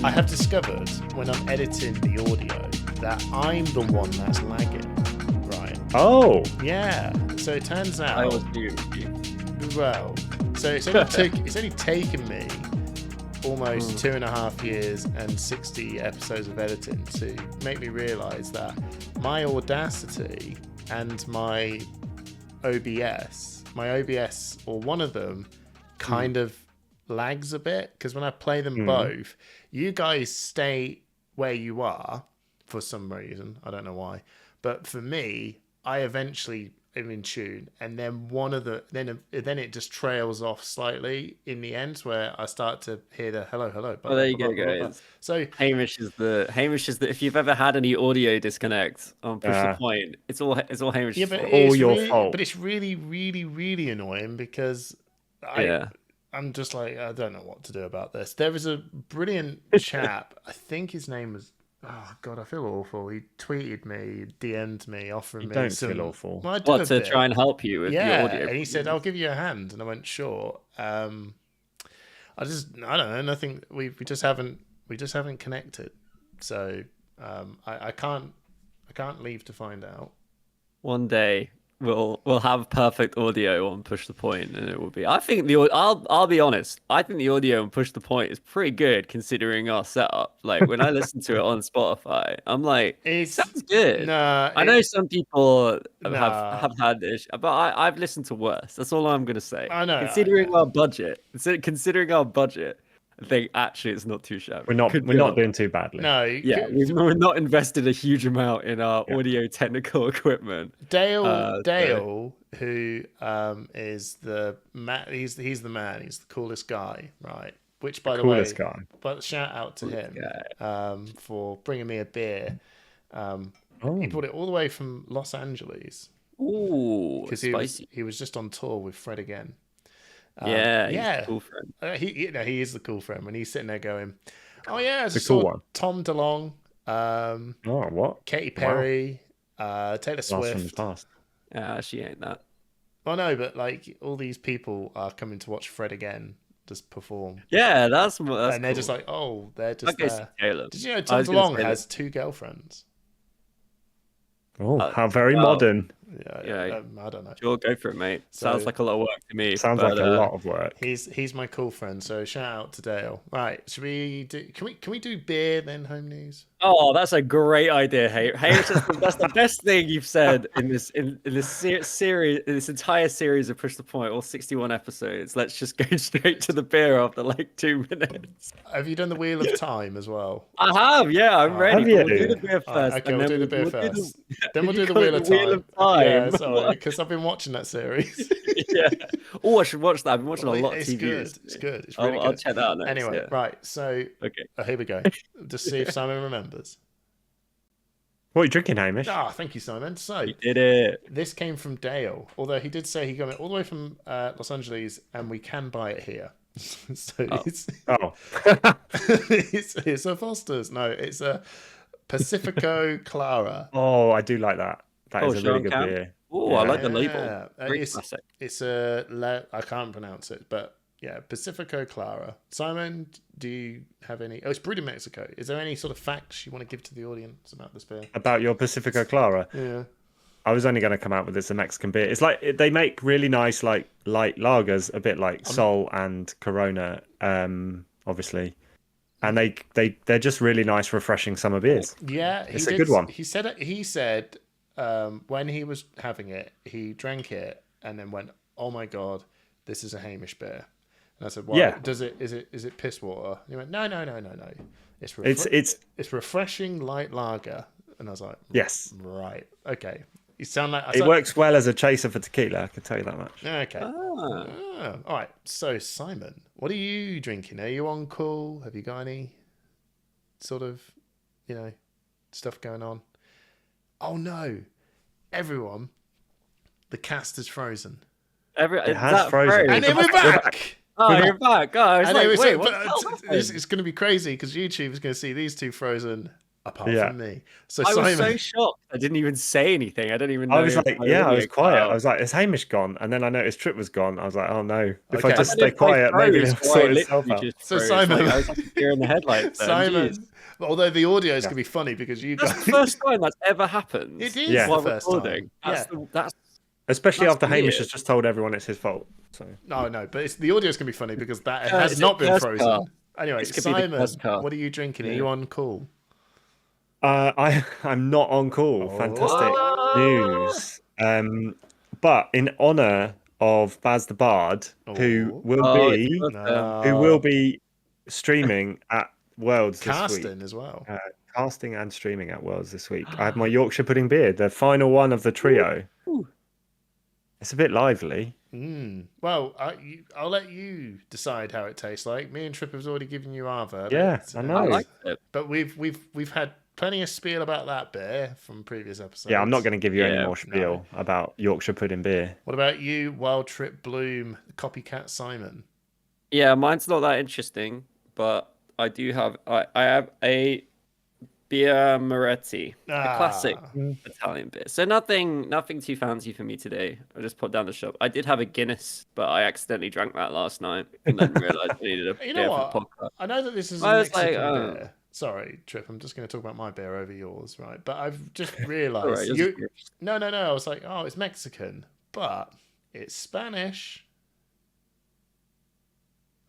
I have discovered when I'm editing the audio that I'm the one that's lagging, right? Oh. Yeah. So it turns out. I always do. Well, so it's only taken me almost 2.5 years and 60 episodes of editing to make me realise that my Audacity and my OBS, or one of them, kind of lags a bit, because when I play them both, you guys stay where you are for some reason. I don't know why. But for me, I eventually am in tune, and then then it just trails off slightly in the end, where I start to hear the hello. Oh, there you go, guys. So Hamish is the if you've ever had any audio disconnect on Push the Point, it's all Hamish. yeah, but all your fault. But it's really, really, really annoying, because I'm just like, I don't know what to do about this. There was a brilliant chap. I think his name was. Oh God, I feel awful. He tweeted me, DM'd me, offering me don't some. feel awful. Well, What, to try and help you with your audio? And he said, "I'll give you a hand," and I went, "Sure." I don't know. Nothing. We just haven't connected. So I can't leave to find out. One day we'll have perfect audio on Push the Point, and it will be. I think I'll be honest. I think the audio on Push the Point is pretty good considering our setup. Like when I listen to it on Spotify, I'm like, it sounds good. I know some people have had this, but I've listened to worse. That's all I'm gonna say. I know. Considering our budget, I think actually it's not too shabby. We're not doing too badly. No. Yeah, we've not invested a huge amount in our audio technical equipment. Dale, who is the man, he's the man. He's the coolest guy, right? Which, by the way, but shout out to him for bringing me a beer. He brought it all the way from Los Angeles. Ooh, because he was just on tour with Fred again. He's a cool friend. He is the cool friend when he's sitting there going, "Oh yeah, it's a cool one." Tom DeLonge, what? Katy Perry, Taylor Swift. Blast from the past. Yeah, she ain't that. Oh no, but like all these people are coming to watch Fred again just perform. Yeah, that's and they're cool. just like, oh, they're just there. Taylor. Did you know Tom DeLonge has 2 girlfriends? Oh, how very modern. Yeah, I don't know. Sure, go for it, mate. Sounds like a lot of work to me. Sounds like a lot of work. He's my cool friend, so shout out to Dale. Right, should we do? Can we do beer then home news? Oh, that's a great idea, hey. That's the best thing you've said in this series, in this entire series of Push the Point, all 61 episodes. Let's just go straight to the beer after like 2 minutes. Have you done the Wheel of Time as well? I have, yeah. I'm ready. We'll do the beer first. Okay, we'll do the beer first. Then we'll do the Wheel of Time. Yeah, sorry, because I've been watching that series. Yeah. Oh, I should watch that. I've been watching a lot of TV. It's good. It's really good. I'll check that out next. Anyway, right. So, here we go. Just see if Simon remembers. What are you drinking, Hamish? Thank you, Simon. So, you did it. This came from Dale, although he did say he got it all the way from Los Angeles, and we can buy it here. So it's a Foster's. No, it's a Pacifico Clara. Oh, I do like that. That is a really good beer. Oh, I like the label. It's I can't pronounce it, but yeah, Pacifico Clara. Simon, do you have any? Oh, it's brewed in Mexico. Is there any sort of facts you want to give to the audience about this beer? About your Pacifico Clara? Yeah. I was only going to come out with this a Mexican beer. It's like they make really nice, like light lagers, a bit like Sol and Corona, obviously, and they're just really nice, refreshing summer beers. Yeah, it's a good one. He said when he was having it, he drank it and then went, "Oh my god, this is a Hamish beer." And I said, "Why? Yeah. Is it piss water?" And he went, "No. It's refreshing light lager." And I was like, "Yes, right, okay." You sound like it works well as a chaser for tequila. I can tell you that much. Okay. All right. So Simon, what are you drinking? Are you on call? Have you got any sort of, stuff going on? Oh no, everyone, the cast is frozen. It has frozen, and then we're back. You're back. Oh, I was like, wait, it's going to be crazy because YouTube is going to see these two frozen. apart Yeah. from me. So I was so Simon, shocked. I didn't even say anything. I don't even know. I was if like, my yeah, I audio was cut quiet. out. I was like, is Hamish gone? And then I noticed Trip was gone. I was like, oh no. If Okay. I I just don't know stay if my quiet, maybe froze he'll or I sort itself literally out. just So froze. Simon- Like, I was like a deer in the headlights. Then. Simon. Jeez. Although the audio is Yeah. going to be funny because you That's guys. the first time that's ever happened. It is Yeah. the while first recording. time. That's Yeah. that's Especially That's after Hamish weird. has just told everyone it's his fault. So No, but the audio is going to be funny because that Yeah, has it's not a been curse frozen. car. Anyway, This could be the Simon, curse car. what are you drinking? Are Yeah. you on call? I'm not on call. Oh. Fantastic What? news. But in honor of Baz the Bard, who Oh. will Oh, it's be birthday. who will be streaming at Worlds this week. Casting as well. Casting and streaming at Worlds this week. I have my Yorkshire pudding beer, the final one of the trio. Ooh. It's a bit lively. Well, I'll let you decide how it tastes like. Me and Trip have already given you our verdict. Yeah, I know. I like it. But we've had plenty of spiel about that beer from previous episodes. Yeah, I'm not going to give you any Yeah, more spiel about Yorkshire pudding beer. What about you, Wild Trip Bloom, copycat Simon? Yeah, mine's not that interesting, but I do have. I have a Birra Moretti, a classic Italian beer. So nothing too fancy for me today. I just put down the shop. I did have a Guinness, but I accidentally drank that last night and then realized I needed a You beer know for what? the podcast. I know that this is a I was Mexican like, oh. beer. Sorry, Trip. I'm just going to talk about my beer over yours, right? But I've just All realised right, you. No. I was like, oh, it's Mexican, but it's Spanish.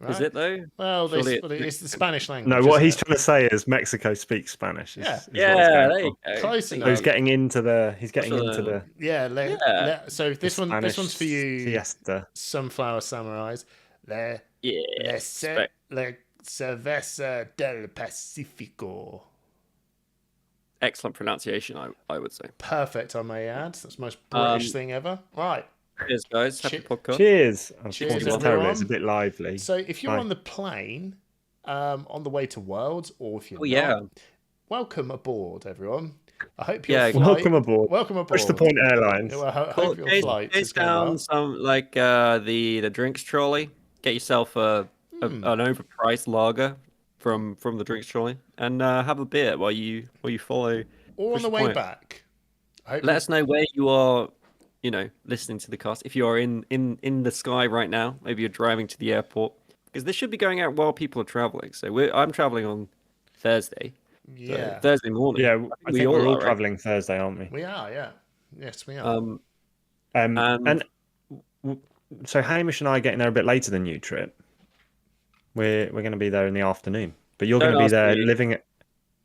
Right? Is it though? Well, Surely it's the Spanish language. No, what isn't he's it? trying to say is Mexico speaks Spanish. Yeah. Is what Yeah, he's going there you for. go. Close So enough. he's getting into the Yeah. So this Spanish one's for you, siesta. Sunflower Samurais. Le Cerveza del Pacifico. Excellent pronunciation, I would say. Perfect, I may add. That's the most British thing ever. Right. Cheers, guys. Happy podcast. Cheers. Cheers, It's everyone. It's a bit lively. So if you're Hi. on the plane, on the way to Worlds, or if you're yeah. not, welcome aboard, everyone. I hope your Yeah, flight... Welcome aboard. Welcome aboard. Push the Point Airlines. Well, I hope your flight is going down well. some like the drinks trolley. Get yourself an overpriced lager from the drinks trolley, and have a beer while you follow. Or on Push the the way point. back. I hope Let us know where you are, listening to the cast. If you are in the sky right now, maybe you're driving to the airport, because this should be going out while people are traveling. So I'm traveling on Thursday. Yeah. So Thursday morning. Yeah, I think we're all are, right? travelling Thursday, aren't we? We are, yeah. Yes, we are. And so Hamish and I are getting there a bit later than you, Trip. We're going to be there in the afternoon, but you're going to be there living it.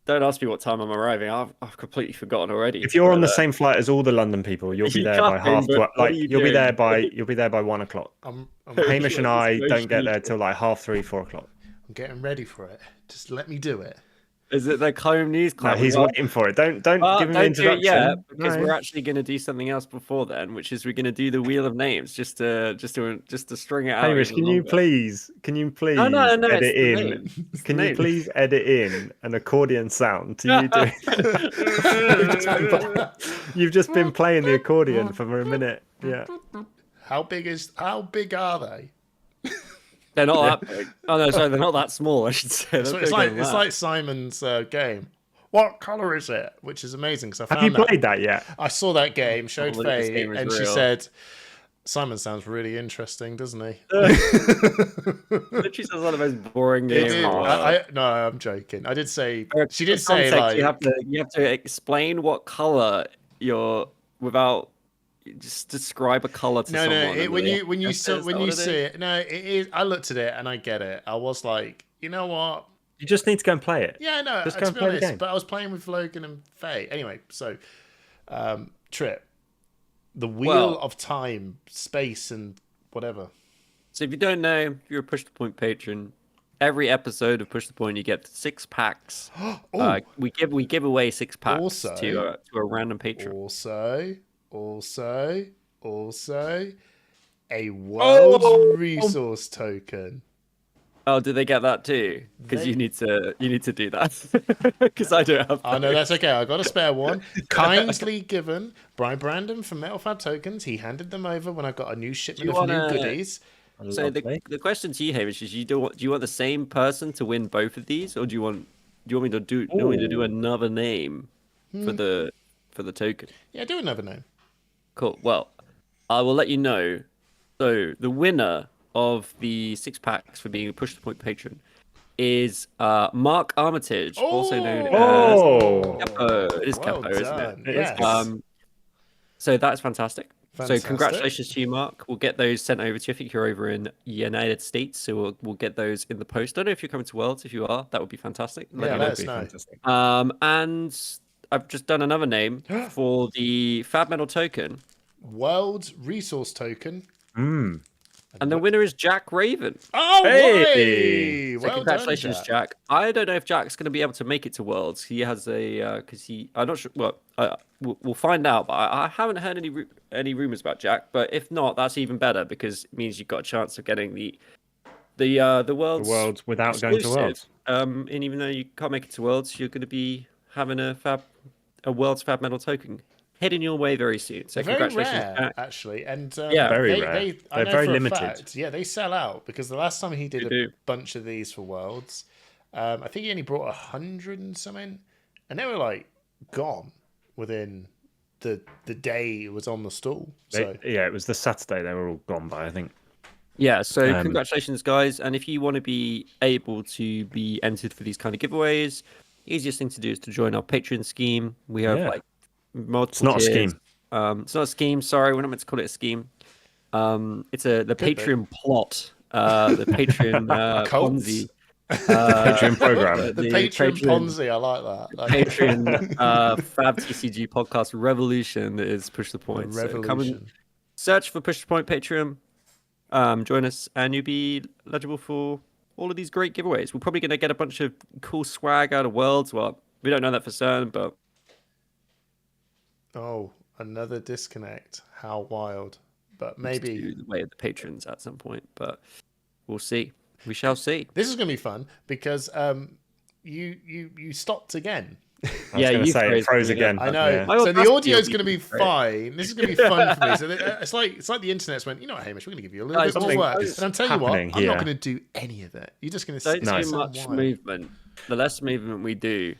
Don't ask me what time I'm arriving. I've completely forgotten already. If you're on the same flight as all the London people, you'll be there by half. You'll be there by 1:00. I'm Hamish and I don't get there till like 3:30, 4:00. getting ready for it. Just let me do it. Is it the Combe News No, Club? he's waiting for it. Don't give him an Don't do it introduction. yet, because No. we're actually going to do something else before then, which is we're going to do the Wheel of Names just to string it out. Hamish, even can you longer. please No, edit it's the in? name. It's the Can you name. please edit in an accordion sound to you doing? You've just been playing the accordion for a minute. Yeah. How big are they? They're not that big. Oh no, sorry, they're not that small. I should say. So They're it's bigger like than it's that. like Simon's game. What color is it? Which is amazing because I Have found you that. played that yet? I saw that game, showed believe this Faye, game is and she real. said, "Simon sounds really interesting, doesn't he?" Literally sounds like the most boring It game. did. in the world. No, I'm joking. I did say For she did say context, like you have to explain what color you're without just describe a color to no. someone. When and you is that what it see is? it, no, it is. I looked at it and I get it. I was like, you know what? You just need to go and play it. Yeah, no. Just To go and be play the honest, game. but I was playing with Logan and Faye. Anyway, so Trip, the wheel Well- of time, space, and whatever. So if you don't know, if you're a Push the Point patron, every episode of Push the Point you get 6 packs. Oh, We give away 6 packs Also- to a random patron. also, a world resource token. Oh, did they get that too? Because you need to do that. Because I don't have. Oh no, that's okay. I got a spare one. Kindly given by Brandon from Metal Fab Tokens. He handed them over when I got a new shipment you of new wanna- goodies. So the question to you, Hamish, is you want the same person to win both of these, or do you want you want me to do? You want me to do another name for the token? Yeah, do another name. Cool. Well, I will let you know. So the winner of the 6 packs for being a Push the Point patron is Mark Armitage, also known as Capo. It is well Capo, isn't done. it? Yes. So that's fantastic. Fantastic. So congratulations to you, Mark. We'll get those sent over to you. I think you're over in United States, so we'll get those in the post. I don't know if you're coming to Worlds. If you are, that would be fantastic. Yeah, let us know. Fantastic. And I've just done another name for the Fab Metal token. World Resource Token. And the winner is Jack Raven. Oh, Hey! So well congratulations, done, Jack. I don't know if Jack's going to be able to make it to Worlds. He has a I'm not sure. Well, we'll find out. But I haven't heard any rumors about Jack. But if not, that's even better because it means you've got a chance of getting the Worlds without going to Worlds. And even though you can't make it to Worlds, you're going to be having a Worlds Fab Metal token heading your way very soon. So Very congratulations, rare, Jack. actually, and very rare. I They're know very for a limited. fact, yeah, they sell out because the last time he did a bunch of these for Worlds, I think he only brought 100 and something, and they were like gone within the day it was on the stall. So Yeah, it was the Saturday they were all gone by, I think. Yeah, so congratulations, guys. And if you want to be able to be entered for these kind of giveaways, easiest thing to do is to join our Patreon scheme. We have like multiple It's not tiers. a scheme. It's not a scheme. Sorry, we're not meant to call it a scheme. It's the Patreon plot. The Patreon Ponzi. Patreon program. the Patreon Ponzi, I like that. Patreon Fab TCG podcast revolution is Push the Point. So come and search for Push the Point Patreon. Join us, and you'll be eligible for all of these great giveaways. We're probably going to get a bunch of cool swag out of Worlds. Well, we don't know that for certain, but another disconnect. How wild! But maybe the way of the patrons at some point. But we'll see. We shall see. This is going to be fun because you stopped again. I was going to say it froze again. I know. Yeah. So the audio is going to be fine. This is going to be fun for me. So it's like the internet's went, you know what, Hamish, we're going to give you a little bit more work. And I'm telling you what, I'm not going to do any of it. You're just going to don't do much movement. The less movement we do,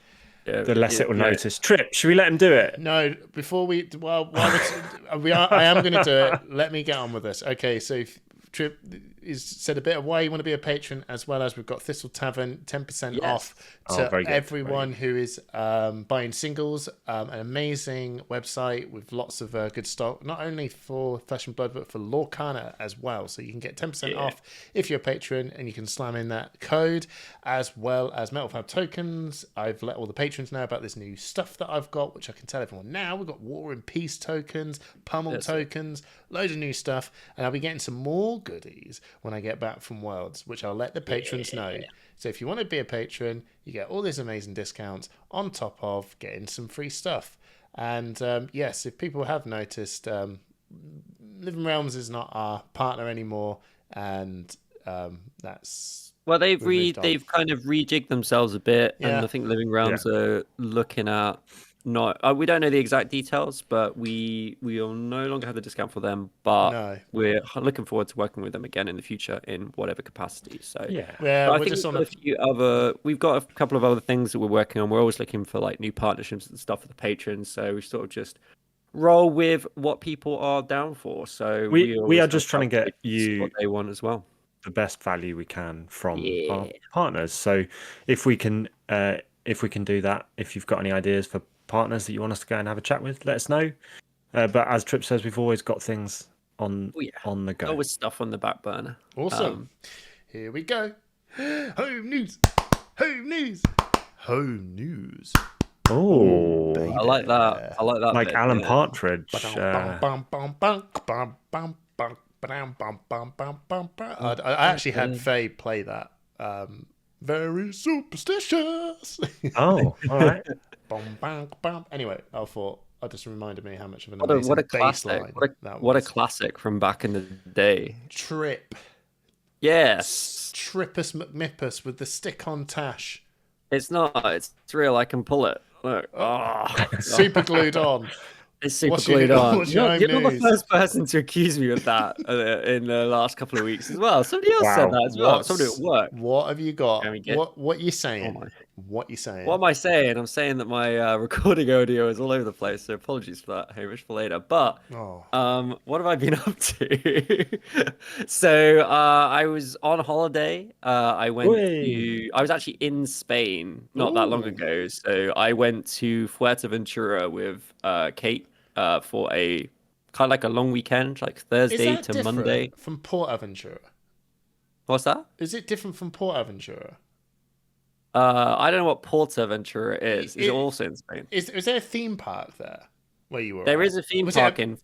the less it will notice. Trip, should we let him do it? No, before we. Well, I am going to do it. Let me get on with this. Okay, so Trip is said a bit of why you want to be a patron, as well as we've got Thistle Tavern 10% off to everyone who is buying singles. An amazing website with lots of good stock, not only for Flesh and Blood but for Lorcana as well. So you can get 10% off if you're a patron, and you can slam in that code, as well as Metal Fab Tokens. I've let all the patrons know about this new stuff that I've got, which I can tell everyone now. We've got War and Peace tokens, Pummel tokens, loads of new stuff, and I'll be getting some more goodies when I get back from Worlds, which I'll let the patrons know. So if you want to be a patron, you get all these amazing discounts on top of getting some free stuff. And yes, if people have noticed, Living Realms is not our partner anymore, and that's they've kind of rejigged themselves a bit, and I think Living Realms are looking at. We don't know the exact details, but we will no longer have the discount for them. But we're looking forward to working with them again in the future in whatever capacity. So I think we've got a couple of other things that we're working on. We're always looking for like new partnerships and stuff for the patrons. So we sort of just roll with what people are down for. So we are just trying to get you what they want as well, the best value we can from our partners. So if we can do that, if you've got any ideas for partners that you want us to go and have a chat with, let us know. But as Trip says, we've always got things on the go. Always stuff on the back burner. Awesome. Here we go. Home news. Home news. Home news. Oh, I like that. Like bit, Alan Partridge. I actually had Faye play that. Very superstitious. Oh, all right. Anyway, I thought that just reminded me how much of an amazing bass line that was. What a classic from back in the day. Trip. Yes. Trippus McMippus with the stick-on tash. It's not. It's real. I can pull it. Look. Super glued on. It's super glued on. You're not the first person to accuse me of that in the last couple of weeks as well. Somebody else said that as well. Somebody at work. What have you got? What are you saying? What you saying? What am I saying? I'm saying that my recording audio is all over the place, so apologies for that, Hamish, for later. But Oh. what have I been up to? So I was on holiday. I was actually in Spain not that long Ooh. ago. So I went to Fuerteventura with Kate for a kind of like a long weekend, like Is Thursday that to different Monday. from Port Aventura? What's that? Is it different from Port Aventura? I don't know what Portaventura is. Is it It, also in Spain? is there a theme park there where you were There at? is a theme Was park it? in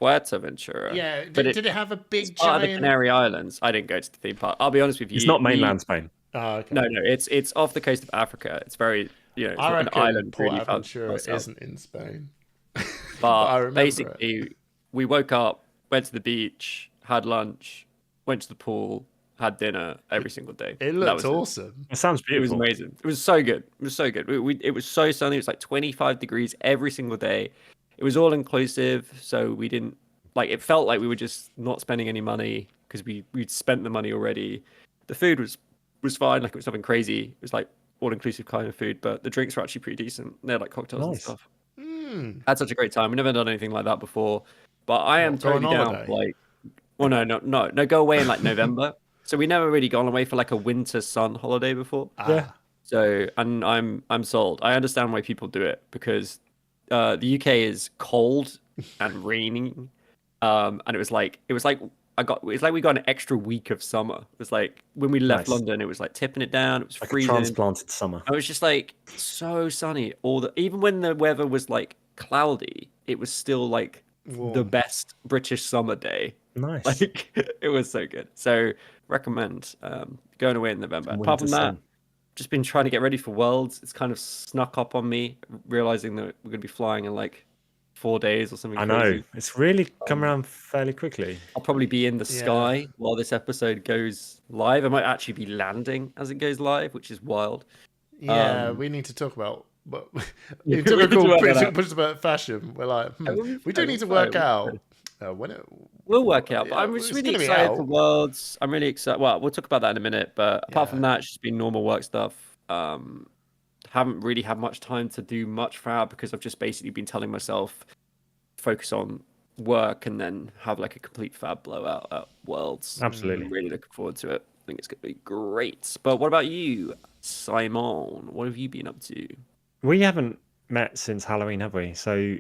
Fuerteventura, Yeah. but Did it have a it's big part of the giant? Canary Islands. I didn't go to the theme park. I'll be honest with It's you. not mainland Spain. Oh, okay. No, it's off the coast of Africa. It's very, it's I an reckon island Port really far Aventura south. isn't in Spain, but I But remember it. basically, we woke up, went to the beach, had lunch, went to the pool, had dinner every single day. It And that looked was it. awesome. It sounds It was beautiful. amazing. It was so good. It was so good. It was so sunny. It was like 25 degrees every single day. It was all inclusive, so we didn't like. It felt like we were just not spending any money because we'd spent the money already. The food was fine. Like it was nothing crazy. It was like all inclusive kind of food, but the drinks were actually pretty decent. They had like cocktails and Nice. stuff. Mm. Had such a great time. We never done anything like that before, but I am What, go on totally down holiday? for like. Well, no. Go away in like November. So we never really gone away for like a winter sun holiday before. Yeah. So and I'm sold. I understand why people do it because the UK is cold and raining. And it was like it's like we got an extra week of summer. It was like when we left Nice. London, it was like tipping it down. It was Like a freezing. transplanted summer. I was just like so sunny. Even when the weather was like cloudy, it was still like the Warm. best British summer day. Nice. Like it was so good. So recommend going away in November. Some Apart from winter that, sun. just been trying to get ready for Worlds. It's kind of snuck up on me, realizing that we're gonna be flying in like 4 days or something I know. crazy. It's really come around fairly quickly. I'll probably be in the Yeah. sky while this episode goes live. I might actually be landing as it goes live, which is wild. Yeah, we need to talk about. But Yeah, in we need to typical work that out. British fashion, we're like, we'll be we do fine, need to we'll be work fine, out when it. We'll work out, but Yeah, I'm just it's really gonna be excited for out. Worlds. I'm really excited. Well, we'll talk about that in a minute, but apart from Yeah. that, it's just been normal work stuff. Haven't really had much time to do much Fab because I've just basically been telling myself focus on work and then have like a complete Fab blowout at Worlds. Absolutely. I'm really looking forward to it. I think it's gonna be great. But what about you, Simon? What have you been up to? We haven't met since Halloween, have we? So,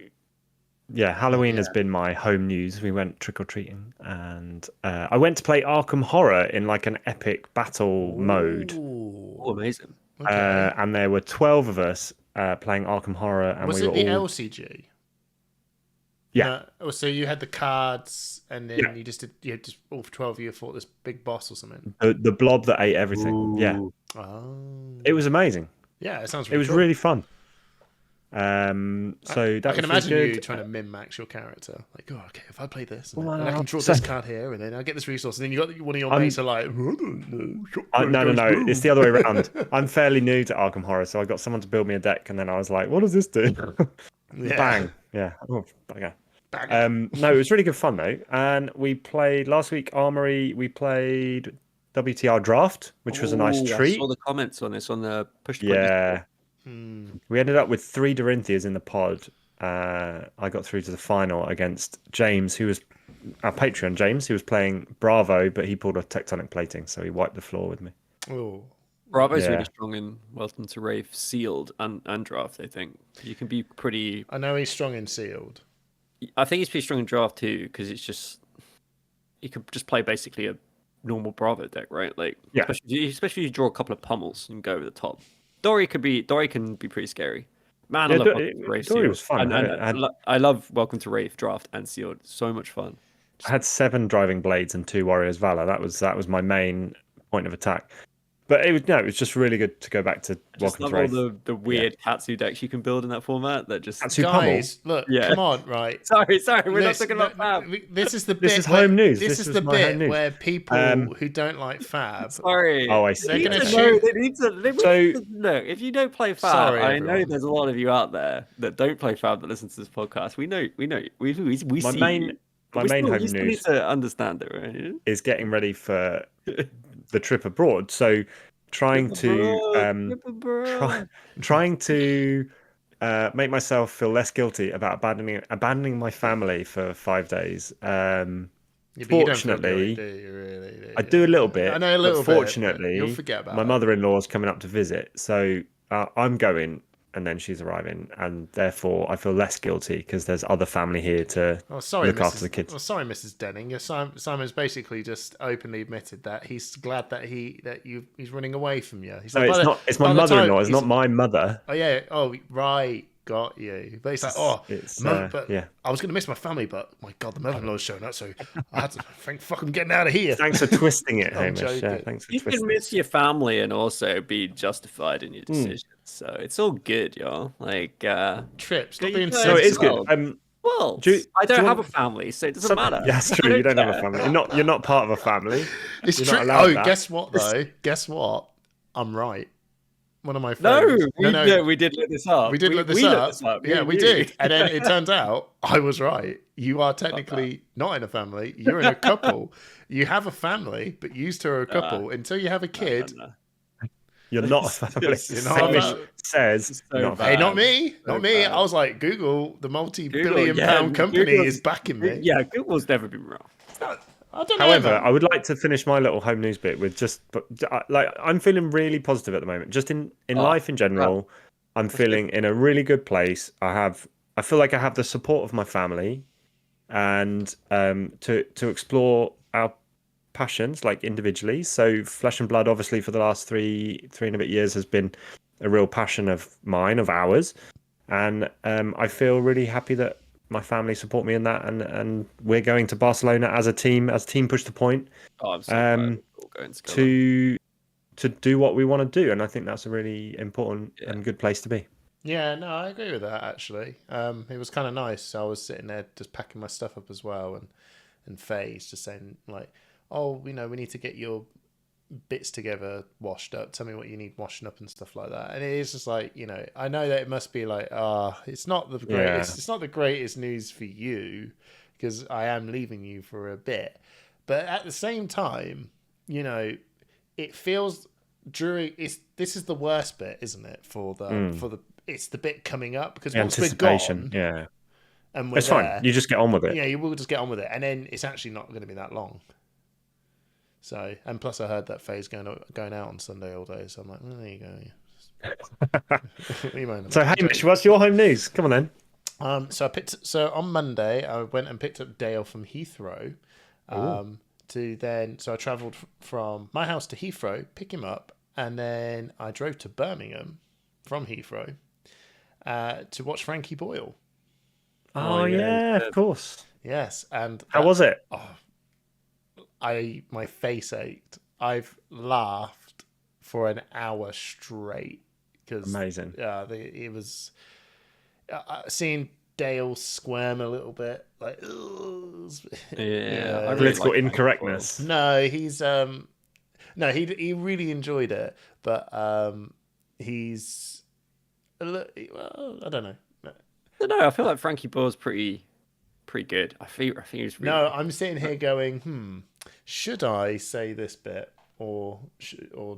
yeah, Halloween has been my home news. We went trick or treating, and I went to play Arkham Horror in like an epic battle mode. Ooh. Oh, amazing. Okay. And there were 12 of us playing Arkham Horror, and Was we it were the all LCG? Yeah. No, oh, so you had the cards, and then Yeah. you just all 12 of you fought this big boss or something. the blob that ate everything. Yeah, Oh. it was amazing. Yeah, it sounds. It Really was cool. really fun. So that I can was imagine really you good. trying to min-max your character. Like, oh, okay, if I play this, Well, and I can draw so- this card here, and then I get this resource, and then you got one of your I'm- mates are like, No. It's the other way around. I'm fairly new to Arkham Horror, so I got someone to build me a deck, and then I was like, "What does this do?" Yeah. Bang! Yeah. Oh, okay. Bang. No, it was really good fun though, and we played last week. Armory. We played WTR Draft, which was a nice Ooh, treat. I saw the comments on this on the push to point. Yeah. Hmm. We ended up with 3 Dorinthias in the pod. I got through to the final against James, who was our Patreon James, who was playing Bravo, but he pulled a tectonic plating, so he wiped the floor with me. Oh. Bravo's Yeah. really strong in Welcome to Rafe sealed and draft. I think you can be pretty. I know he's strong and sealed. I think he's pretty strong in draft too because it's just you could just play basically a normal Bravo deck, right? Like Yeah. especially if you draw a couple of pummels and go over the top. Dory can be pretty scary. Man, Yeah, I love Welcome to Rafe Dory sealed. was fun. And I love Welcome to Rafe draft and sealed. So much fun. I had 7 Driving Blades and 2 Warriors Valor. That was my main point of attack. But it was just really good to go back to I just Welcome love to all Rafe. the weird Katsu decks you can build in that format. That just Katsu Pummel. Guys, look, Yeah. come on, right? sorry, we're not This- talking about Fab. This is the bit. This is where- home news. This This is was the my home bit news. where people who don't like Fab. Sorry. Oh, I They see. They're need gonna to shoot- know. They need to. So- Look, if you don't play Fab, Sorry, I know everyone. there's a lot of you out there that don't play Fab that listen to this podcast. We know. We My see main you. my We main still, home you still need news to understand it, right? is getting ready for the trip abroad. So trying to trying to make myself feel less guilty about abandoning my family for 5 days. Yeah, but you don't feel Fortunately, guilty, do you really? Do I you? do a little bit. I know a little but bit. Fortunately, You'll forget about my it. mother-in-law is coming up to visit, so I'm going, and then she's arriving, and therefore I feel less guilty because there's other family here to Oh, sorry, look after the kids. Well, sorry, Mrs. Denning. Simon's basically just openly admitted that he's glad that he's running away from you. He's No, like, it's not. It's my mother-in-law. It's not my mother. Oh yeah. Oh right. Got you. But he's like, oh, yeah. I was gonna miss my family, but my God, the mother-in-law's showing up, so I had to thank fuck I'm getting out of here. Thanks for twisting it, I'm Hamish. joking. Yeah, thanks for You twisting can miss your family and also be justified in your decisions. So it's all good, y'all. Like Trips. Stop you being guys- No, it is Well, good. well, do you- I do don't you have want- a family, so it doesn't matter. Yeah, that's true. You don't have a family. You're not part of a family. It's You're true. not allowed Oh, that. guess what though? Guess what? I'm right. One of my No, friends. we did look this up. We did look this looked up. Me Yeah, and we you. did. And then it turns out I was right. You are technically not in a family. You're in a couple. You have a family, but you two are a couple until you have a kid. No. You're not a family. You're not a Hamish family. says So you're not a bad. Hey, family. not me. So Not me. bad. I was like, Google, the multi-billion pound company Google's- is backing me. Yeah, Google's never been wrong. I don't know. However, man. I would like to finish my little home news bit with I'm feeling really positive at the moment. Just in life in general, I'm feeling in a really good place. I feel like I have the support of my family, and to explore our passions like individually. So Flesh and Blood, obviously, for the last three and a bit years has been a real passion of mine, of ours, and I feel really happy that my family support me in that, and we're going to Barcelona as a team Push the Point. Oh, I'm so glad we're all going to do what we want to do, and I think that's a really important and good place to be. Yeah, no, I agree with that actually. It was kind of nice. I was sitting there just packing my stuff up as well, and Faye's just saying like, "Oh, we need to get your bits together, washed up. Tell me what you need washing up and stuff like that." And it is just like, I know that it must be like, it's not the greatest. It's not the greatest news for you because I am leaving you for a bit, but at the same time, it feels this is the worst bit, isn't it? For the it's the bit coming up because once we're Anticipation, gone, and we're it's there, fine. You just get on with it. Yeah, you will just get on with it, and then it's actually not going to be that long. So, and plus, I heard that Faye's going out on Sunday all day, so I'm like, well, there you go. So, Hamish, what's your home news? Come on then. So on Monday, I went and picked up Dale from Heathrow. So I travelled from my house to Heathrow, pick him up, and then I drove to Birmingham from Heathrow to watch Frankie Boyle. Oh yeah, of course. Yes, and how was it? My face ached. I've laughed for an hour straight because amazing. It was seeing Dale squirm a little bit, like political incorrectness. No, he's he really enjoyed it, but he's I don't know. No, I feel like Frankie Boyle's pretty good. I think he's really. No, I'm sitting here going, should I say this bit or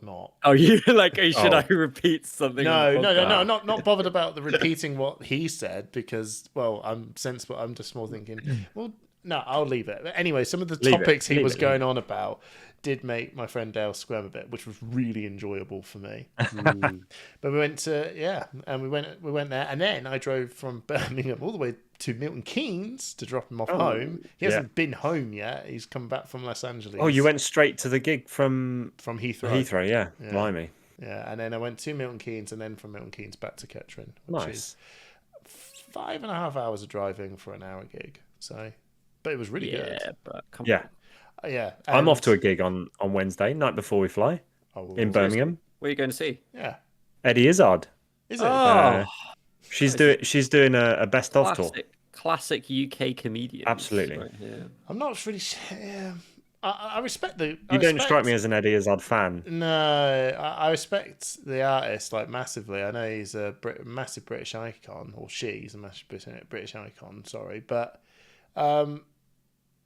not? Oh, you like? Should I repeat something? No, not bothered about the repeating what he said because, well, I'm sensible. I'm just more thinking, well, no, I'll leave it. But anyway, some of the topics he was going on about did make my friend Dale squirm a bit, which was really enjoyable for me. But we went and we went there, and then I drove from Birmingham all the way to Milton Keynes to drop him off home. He hasn't been home yet. He's come back from Los Angeles. Oh, you went straight to the gig from Heathrow. Heathrow, yeah. Blimey. Yeah, and then I went to Milton Keynes, and then from Milton Keynes back to Kettering, which is 5.5 hours of driving for an hour gig. So, but it was really good. Yeah, but come on. Yeah, I'm off to a gig on Wednesday night before we fly in Birmingham. Where are you going to see? Yeah, Eddie Izzard. Is it? She's doing a best of tour. Classic UK comedian. Absolutely. Right, yeah. I'm not really. I respect the. You don't strike me as an Eddie Izzard fan. No, I respect the artist like massively. I know he's a massive British icon, or she's a massive British icon. Sorry, but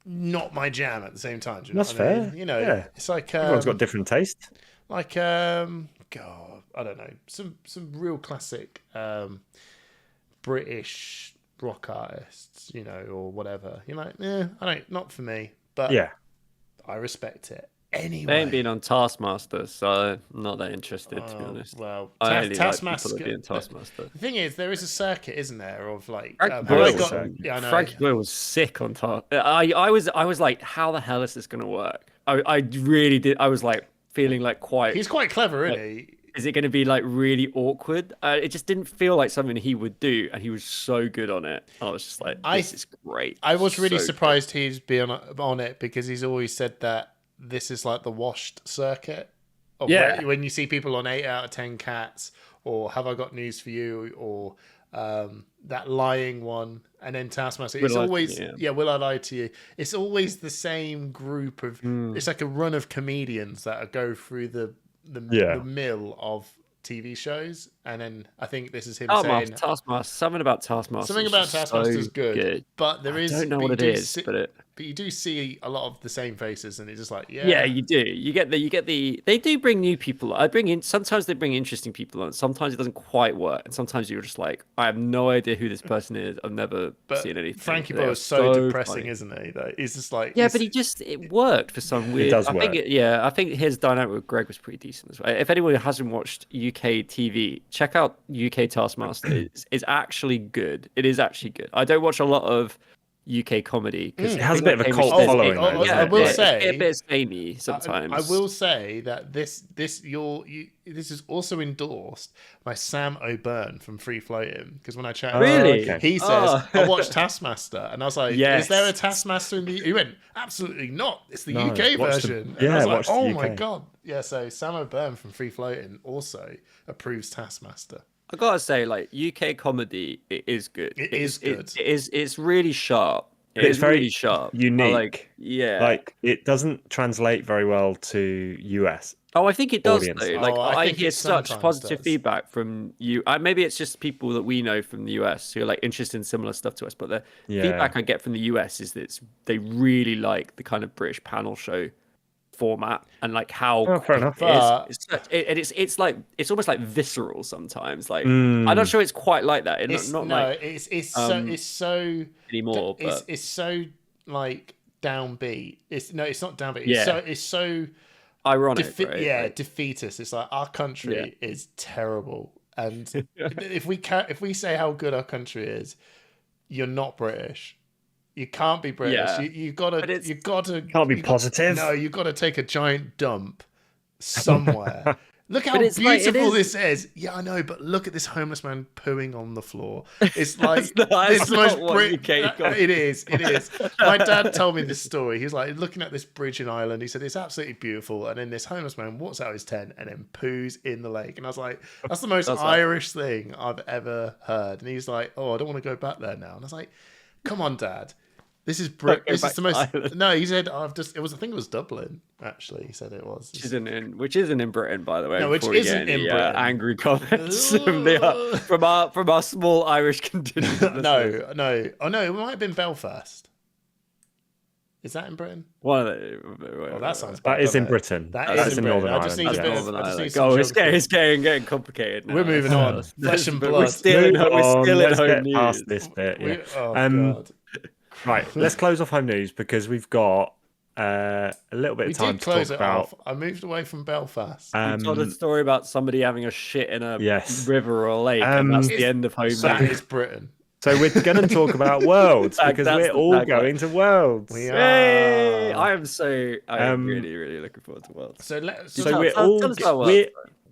not my jam at the same time. Do you know That's what I fair. mean? It's like everyone's got different taste. Like God, I don't know, some real classic British rock artists, or whatever. You're like, not for me, but Yeah. I respect it They anyway. ain't been on Taskmaster, so I'm not that interested, to be honest. Well, I only like Taskmaster. people that be in Taskmaster. The thing is, there is a circuit, isn't there, of like Frankie have I Boyle, got? circuit. Yeah, I know. Frankie Boyle was sick on Task. I was like, how the hell is this gonna work? I really did. I was like feeling like quite. He's quite clever, isn't he? Is it going to be like really awkward? It just didn't feel like something he would do, and he was so good on it. I was just like, this is great. I was really So surprised he's been on it because he's always said that this is like the washed circuit. Yeah. When you see people on 8 out of 10 Cats, or Have I Got News for You, or that lying one, and then Taskmaster. It's always Will I Lie to You? It's always the same group of. It's like a run of comedians that go through the mill of TV shows, and then I think this is him saying Taskmaster. Something about Taskmaster. something about Taskmaster is good, but there is. I don't know what it is, but you do see a lot of the same faces, and it's just like yeah, you do. You get the. They do bring new people. Sometimes they bring interesting people on. Sometimes it doesn't quite work, and sometimes you're just like, I have no idea who this person is. I've never seen anything. Frankie Boyle is so depressing, isn't he? Though he's just like but it worked for some weird. It does work. I think his dynamic with Greg was pretty decent as well. If anyone hasn't watched UK TV, check out UK Taskmaster. It's actually good. It is actually good. I don't watch a lot of UK comedy because it has a bit of a cult following. I will say a bit samey sometimes. I will say that this is also endorsed by Sam O'Byrne from Free Floating, because when I chatted, he says I watched Taskmaster, and I was like, is there a Taskmaster in the? He went, absolutely not. It's the UK version. And I was like, oh my god, yeah. So Sam O'Byrne from Free Floating also approves Taskmaster. I gotta say, like UK comedy, it is good. It is good. It's really sharp. It's very really sharp. Unique. Like it doesn't translate very well to US. Oh, I think it does audience. though. Like I I think hear it such sometimes positive does. feedback from you. Maybe it's just people that we know from the US who are like interested in similar stuff to us. But the feedback I get from the US is that they really like the kind of British panel show format and like how fair enough. It's like it's almost like visceral sometimes. Like I'm not sure it's quite like that. It's so anymore. It's so like downbeat. It's not downbeat. It's so ironic. Right? Defeatist. It's like our country is terrible, and if we say how good our country is, you're not British. You can't be British. Yeah. You gotta Can't be positive. No, you gotta take a giant dump somewhere. Look how beautiful this is. Yeah, I know, but look at this homeless man pooing on the floor. It's like that's not what UK got. It is. My dad told me this story. He was like looking at this bridge in Ireland. He said it's absolutely beautiful, and then this homeless man walks out his tent and then poos in the lake. And I was like, that's the most Irish thing I've ever heard. And he's like, oh, I don't want to go back there now. And I was like, come on, Dad. This is This is the most. No, he said I think it was Dublin. Actually, he said it was. Which isn't in Britain, by the way. No, which isn't in Britain. Angry comments from our small Irish contingent. No. Oh no, it might have been Belfast. Is that in Britain? That sounds bad. That is in Britain. That is in Northern Ireland. I just need a bit of. It's getting complicated now. We're moving on. Flesh and blood. We're still in home get news. past this bit. God. Right, let's close off home news because we've got a little bit of time to talk about. I moved away from Belfast. You told a story about somebody having a shit in a river or a lake, and that's the end of home news. That is Britain. So we're going to talk about Worlds because we're all going to Worlds. We are. Hey, I am really, really looking forward to Worlds.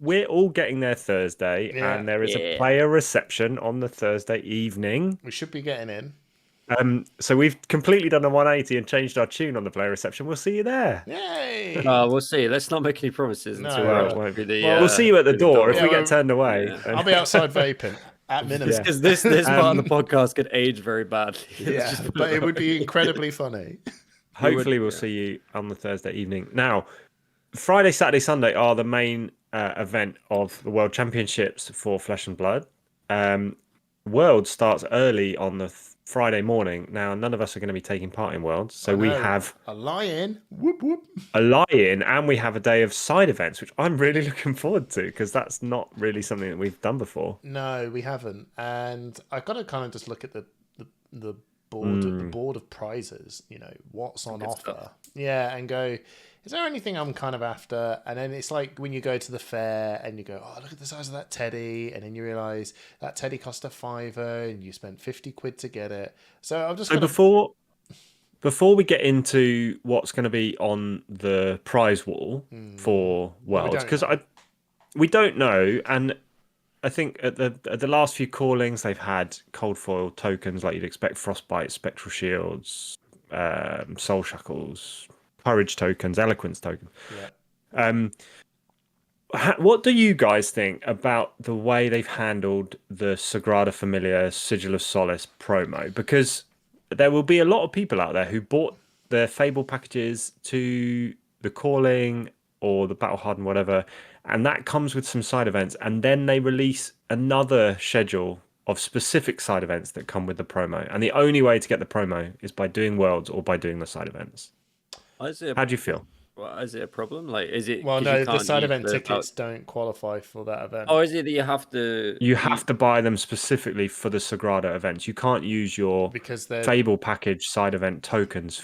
We're all getting there Thursday, and there is a player reception on the Thursday evening. We should be getting in. So we've completely done a 180 and changed our tune on the player reception. We'll see you there. Yay! We'll see. Let's not make any promises until won't be we'll see you at the door if we get turned away. I'll be outside vaping at minimum. Because this part of the podcast could age very badly. But it would be incredibly funny. Hopefully we'll see you on the Thursday evening. Now, Friday, Saturday, Sunday are the main event of the World Championships for Flesh and Blood. World starts early on the Friday morning. Now, none of us are going to be taking part in Worlds, so we have a lie-in. Whoop whoop. a lie-in, and we have a day of side events, which I'm really looking forward to because that's not really something that we've done before. No, we haven't, and I got to kind of just look at the board of prizes. You know what's on offer. Stuff. Yeah, and go. Is there anything I'm kind of after? And then it's like when you go to the fair and you go, oh, look at the size of that teddy, and then you realise that teddy cost a £5 and you spent 50 quid to get it. So I'm just before we get into what's going to be on the prize wall for Worlds, because we don't know, and I think at the last few callings they've had cold foil tokens like you'd expect, frostbite, spectral shields, soul shackles, courage tokens, eloquence tokens. Yeah. What do you guys think about the way they've handled the Sagrada Familia Sigil of Solace promo? Because there will be a lot of people out there who bought their Fable packages to the Calling or the Battle Hardened, whatever, and that comes with some side events, and then they release another schedule of specific side events that come with the promo, and the only way to get the promo is by doing Worlds or by doing the side events. How do you feel? Well, is it a problem? Like, is it? Well, 'cause no, you the can't side use event the tickets don't qualify for that event. Oh, is it that you have to? You have to buy them specifically for the Sagrada events. You can't use your because they're Fable package side event tokens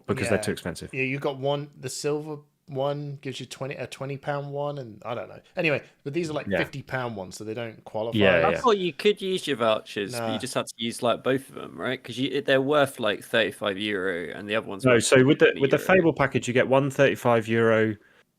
because they're too expensive. Yeah, you got one. The silver one gives you a £20 one, and I don't know. Anyway, but these are like £50 ones, so they don't qualify. Yeah, I thought you could use your vouchers, but you just had to use like both of them, right? Because they're worth like €35, and the other ones. No, so with the €20. Fable package, you get one €35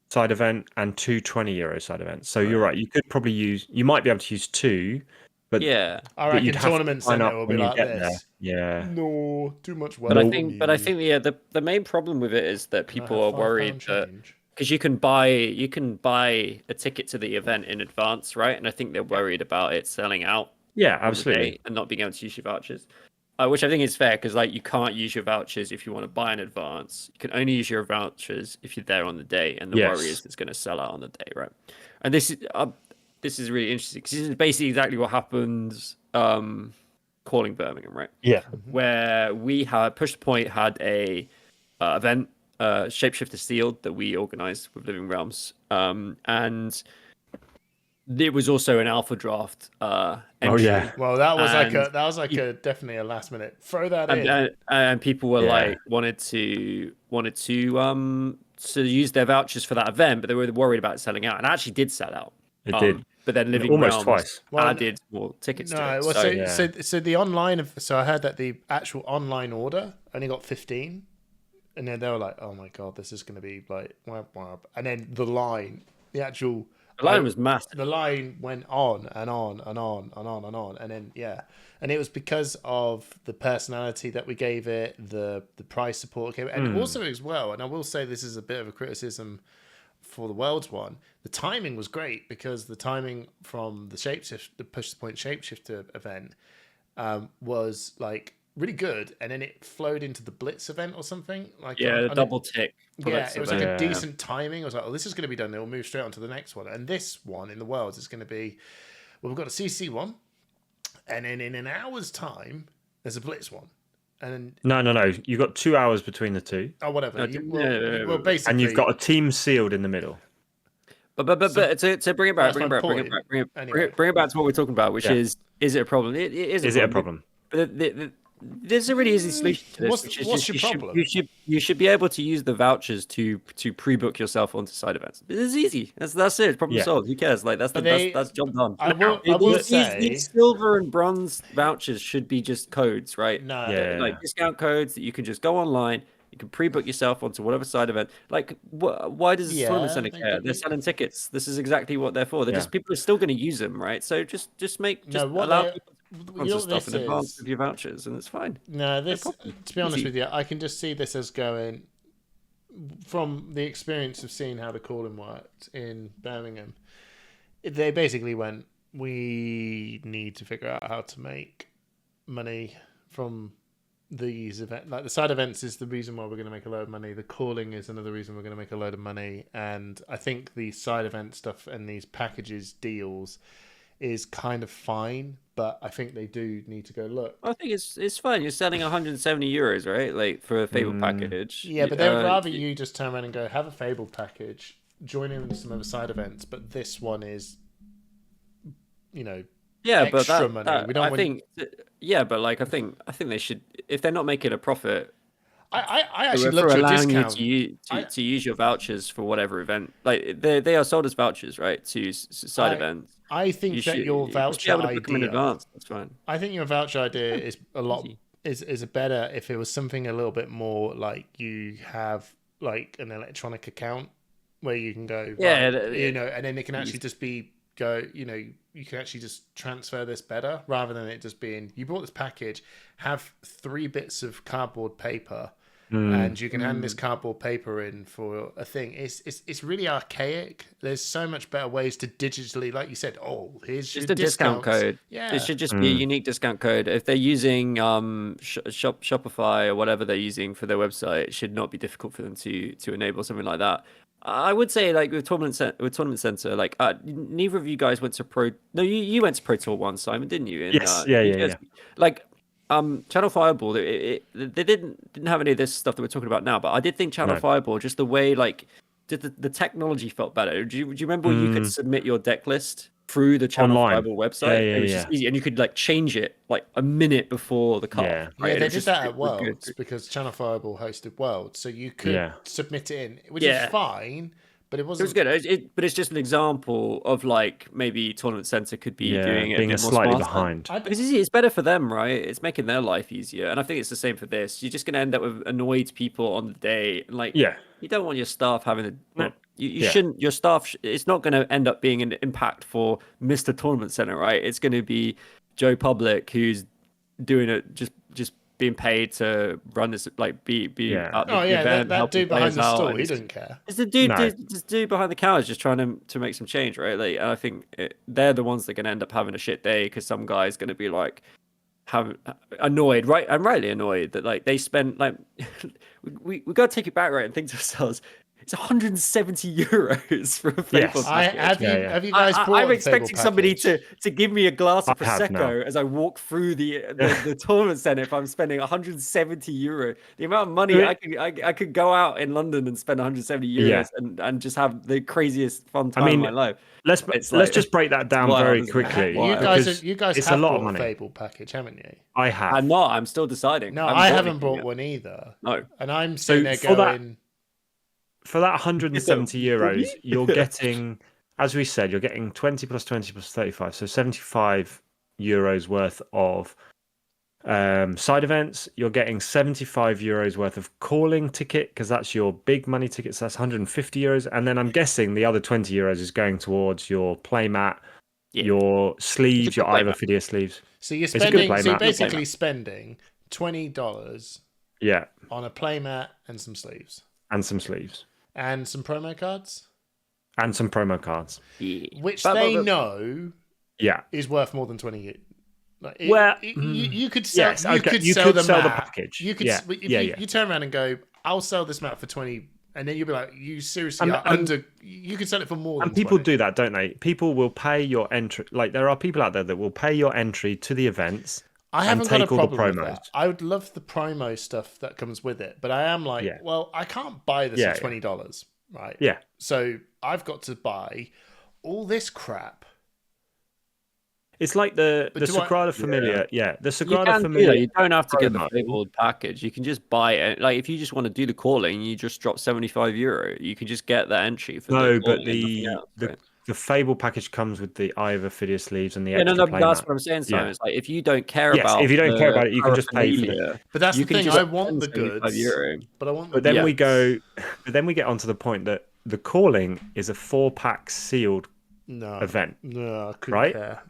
side event and two €20 side events. So you're right. You could probably you might be able to use two, but yeah, I reckon Tournament Center will be like this. Yeah, no, too much. But I think the main problem with it is that people are worried that because you can buy a ticket to the event in advance, right? And I think they're worried about it selling out. Yeah, absolutely, and not being able to use your vouchers. Which I think is fair because like you can't use your vouchers if you want to buy in advance. You can only use your vouchers if you're there on the day, and the worry is it's going to sell out on the day, right? And this is really interesting because this is basically exactly what happens calling Birmingham, right? Yeah, where we had Push the Point had a event, Shapeshifter Sealed, that we organized with Living Realms, and it was also an alpha draft entry. Oh yeah. Well, that was like a definitely a last minute. Throw that in. And people were like wanted to use their vouchers for that event, but they were worried about it selling out, and it actually did sell out. It did. But then Living almost Realms twice added more tickets to it. So the online. So I heard that the actual online order only got 15, and then they were like, "Oh my god, this is going to be like," and then the line, the actual. The line was massive. The line went on and on and on and on and on, and then and it was because of the personality that we gave it, the price support gave it, and also as well. And I will say this is a bit of a criticism for the Worlds one. The timing was great because the timing from the Push the Point Shapeshifter event was like really good, and then it flowed into the Blitz event or something. Like the double tick. Yeah, it was like a decent timing. I was like, oh, this is going to be done. It will move straight on to the next one. And this one in the Worlds is going to be, well, we've got a CC one, and then in an hour's time, there's a Blitz one. And then, no. You've got 2 hours between the two. Oh, whatever. Well, basically, and you've got a team sealed in the middle. But to bring it back to what we're talking about, which is it a problem? It is. Is it a problem? But there's a really easy solution to this. What's your problem? You should be able to use the vouchers to pre-book yourself onto side events. It's easy. That's it. Problem solved. Who cares? Like that's job done. I will say these silver and bronze vouchers should be just codes, right? No, like discount codes that you can just go online. You can pre-book yourself onto whatever side event. Like, why does the tournament center care? They're selling tickets. This is exactly what they're for. People are still going to use them, right? So just allow people to stuff in advance of your vouchers, and it's fine. No, to be honest with you, I can just see this as going from the experience of seeing how the calling worked in Birmingham. They basically went, we need to figure out how to make money from these events. Like the side events is the reason why we're going to make a load of money. The calling is another reason we're going to make a load of money. And I think the side event stuff and these packages deals is kind of fine, but I think they do need to go look. I think it's fine. You're selling 170 euros, right? Like for a Fable package. Yeah, but they would rather you just turn around and go, have a Fable package, join in with some other side events, but this one is, yeah, but extra money. We don't want... think, yeah, but like I think they should, if they're not making a profit. I actually looked for at a allowing discount. you to use your vouchers for whatever event, like they are sold as vouchers, right? To side events. I think that your voucher idea. Book them in advance. That's fine. I think your voucher idea is a lot is better if it was something a little bit more like you have like an electronic account where you can go, yeah, and then it can actually just be you can actually just transfer this better rather than it just being you bought this package, have 3 bits of cardboard paper. And you can hand this cardboard paper in for a thing. It's really archaic. There's so much better ways to digitally, like you said. Oh, here's just your a discount code. Yeah, it should just be a unique discount code. If they're using Shopify or whatever they're using for their website, it should not be difficult for them to enable something like that. I would say like with Tournament Center, like neither of you guys went to Pro. No, you went to Pro Tour once, Simon, didn't you? Yes. Yeah. Like. Channel Fireball, they didn't have any of this stuff that we're talking about now, but I did think Channel Fireball, just the way like the technology felt better. Do you remember when you could submit your deck list through the Channel Fireball website? It was just easy, and you could like change it like a minute before the cut. Yeah, right? They did that at Worlds because Channel Fireball hosted Worlds, so you could submit it in, which is fine. But it wasn't. It was good. But it's just an example of like maybe Tournament Center could be doing it being a bit more slightly smarter. behind. Because it's better for them, right? It's making their life easier, and I think it's the same for this. You're just going to end up with annoyed people on the day, and like you don't want your staff having a. No. You shouldn't. Your staff. It's not going to end up being an impact for Mr. Tournament Center, right? It's going to be Joe Public who's doing it just being paid to run this, like be at the event. That dude behind the store, he doesn't care. It's the dude behind the counter just trying to make some change, right? Like, I think they're the ones that are going to end up having a shit day because some guy's going to be like annoyed, right? I'm rightly annoyed that like they spent like we got to take it back, right, and think to ourselves. It's 170 euros for a Fable package. Have you guys bought I'm expecting somebody to give me a glass of Prosecco as I walk through the tournament center if I'm spending 170 euro. The amount of money I could go out in London and spend 170 euros and just have the craziest fun time of my life. Let's just break that down very quickly. You guys have a lot of Fable package, haven't you? I have. I'm not. I'm still deciding. No, I haven't bought one either. No. And I'm sitting there going... For that 170 euros, you're getting, as we said, you're getting 20 plus 20 plus 35, so 75 euros worth of side events. You're getting 75 euros worth of calling ticket because that's your big money ticket. So that's 150 euros, and then I'm guessing the other 20 euros is going towards your playmat, your sleeves, your Ivor Fidia sleeves. So you're spending, basically spending $20. Yeah. On a playmat and some sleeves. And some sleeves. And some promo cards? And some promo cards. Yeah. Which they know is worth more than 20. Like you could sell, you could sell the package. You could you turn around and go, I'll sell this map for 20, and then you'll be like, you seriously are under. You could sell it for more. And people do that, don't they? People will pay your entry. Like there are people out there that will pay your entry to the events. I haven't got a problem with that. I would love the promo stuff that comes with it, but I am like, well, I can't buy this for $20, right? Yeah. So I've got to buy all this crap. It's like the Sagrada Familia. Yeah, the Sagrada Familia. You don't have to get the fabled package. You can just buy it. Like if you just want to do the calling, you just drop 75 euro. You can just get that entry for the Fable package comes with the Ivor Fidia sleeves and the extra that's what I'm saying, Simon. It's like if you don't care about if you don't care about it, you can just pay for it. But that's the thing. I want the goods, but I want. But then we go. But then we get onto the point that the calling is a 4-pack sealed event. No, I couldn't care.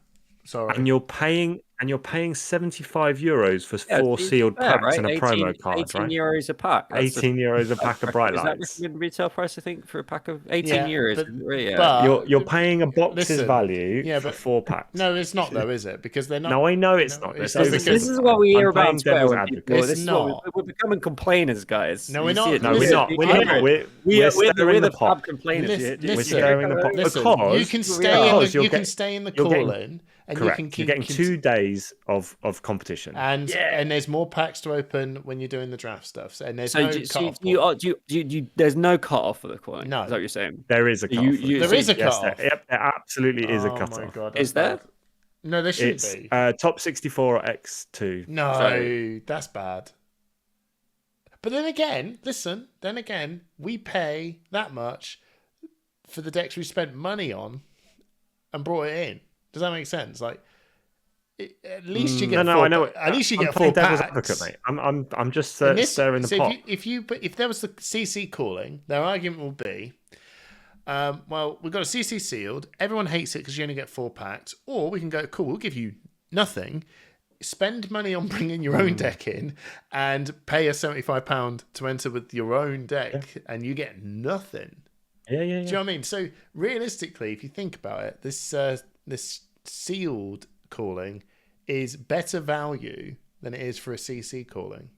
Sorry. And you're paying and you're paying €75 for Yeah, 4 it's sealed fair, packs right? and a 18, promo card, 18 right? euros a pack. That's a €18 a pack of bright Is that lights. recommended retail price? I think for a pack of 18 Yeah, euros. but Yeah. You're paying a box's listen, value yeah, for but 4 packs. no, it's not though, is it? Because they're not. No, I know it's No, not. Let's it's This because is what we hear about on Twitter when people. It's This is not. we're becoming complainers, guys. No, You we're see not. it, No, you we're Listen, see not. it, We're you not. hear it. We're We're stirring the the pot. fab complainers. We're stirring the pot Listen, because you can Because stay in the you're getting- call-in, and correct. you can You're getting 2 days of competition. and Yeah. there's more packs to open when you're doing the draft stuff. And there's So no do cut-off you, point. do you, there's no cut off for the coin. No. Is that what you're saying? There is a You- cutoff. you- There is a Yes, cutoff. Yep, there absolutely is a Oh cutoff. my god, Is that's there? bad. No, there shouldn't It's be. top 64 x2. No, So- that's bad. But then again, listen. Then again, we pay that much for the decks we spent money on and brought it in. Does that make sense? Like, at least you get. I know. At least you I'm get playing 4 devil's packs. advocate, mate. I'm just In this- stirring the so pot. if there was the CC calling, their argument will be, well, we've got a CC sealed. Everyone hates it because you only get 4 packs. Or we can go, cool, we'll give you nothing. Spend money on bringing your own deck in and pay a £75 to enter with your own deck, and you get nothing. Yeah. Do you know what I mean? So realistically, if you think about it, this sealed calling is better value than it is for a CC calling.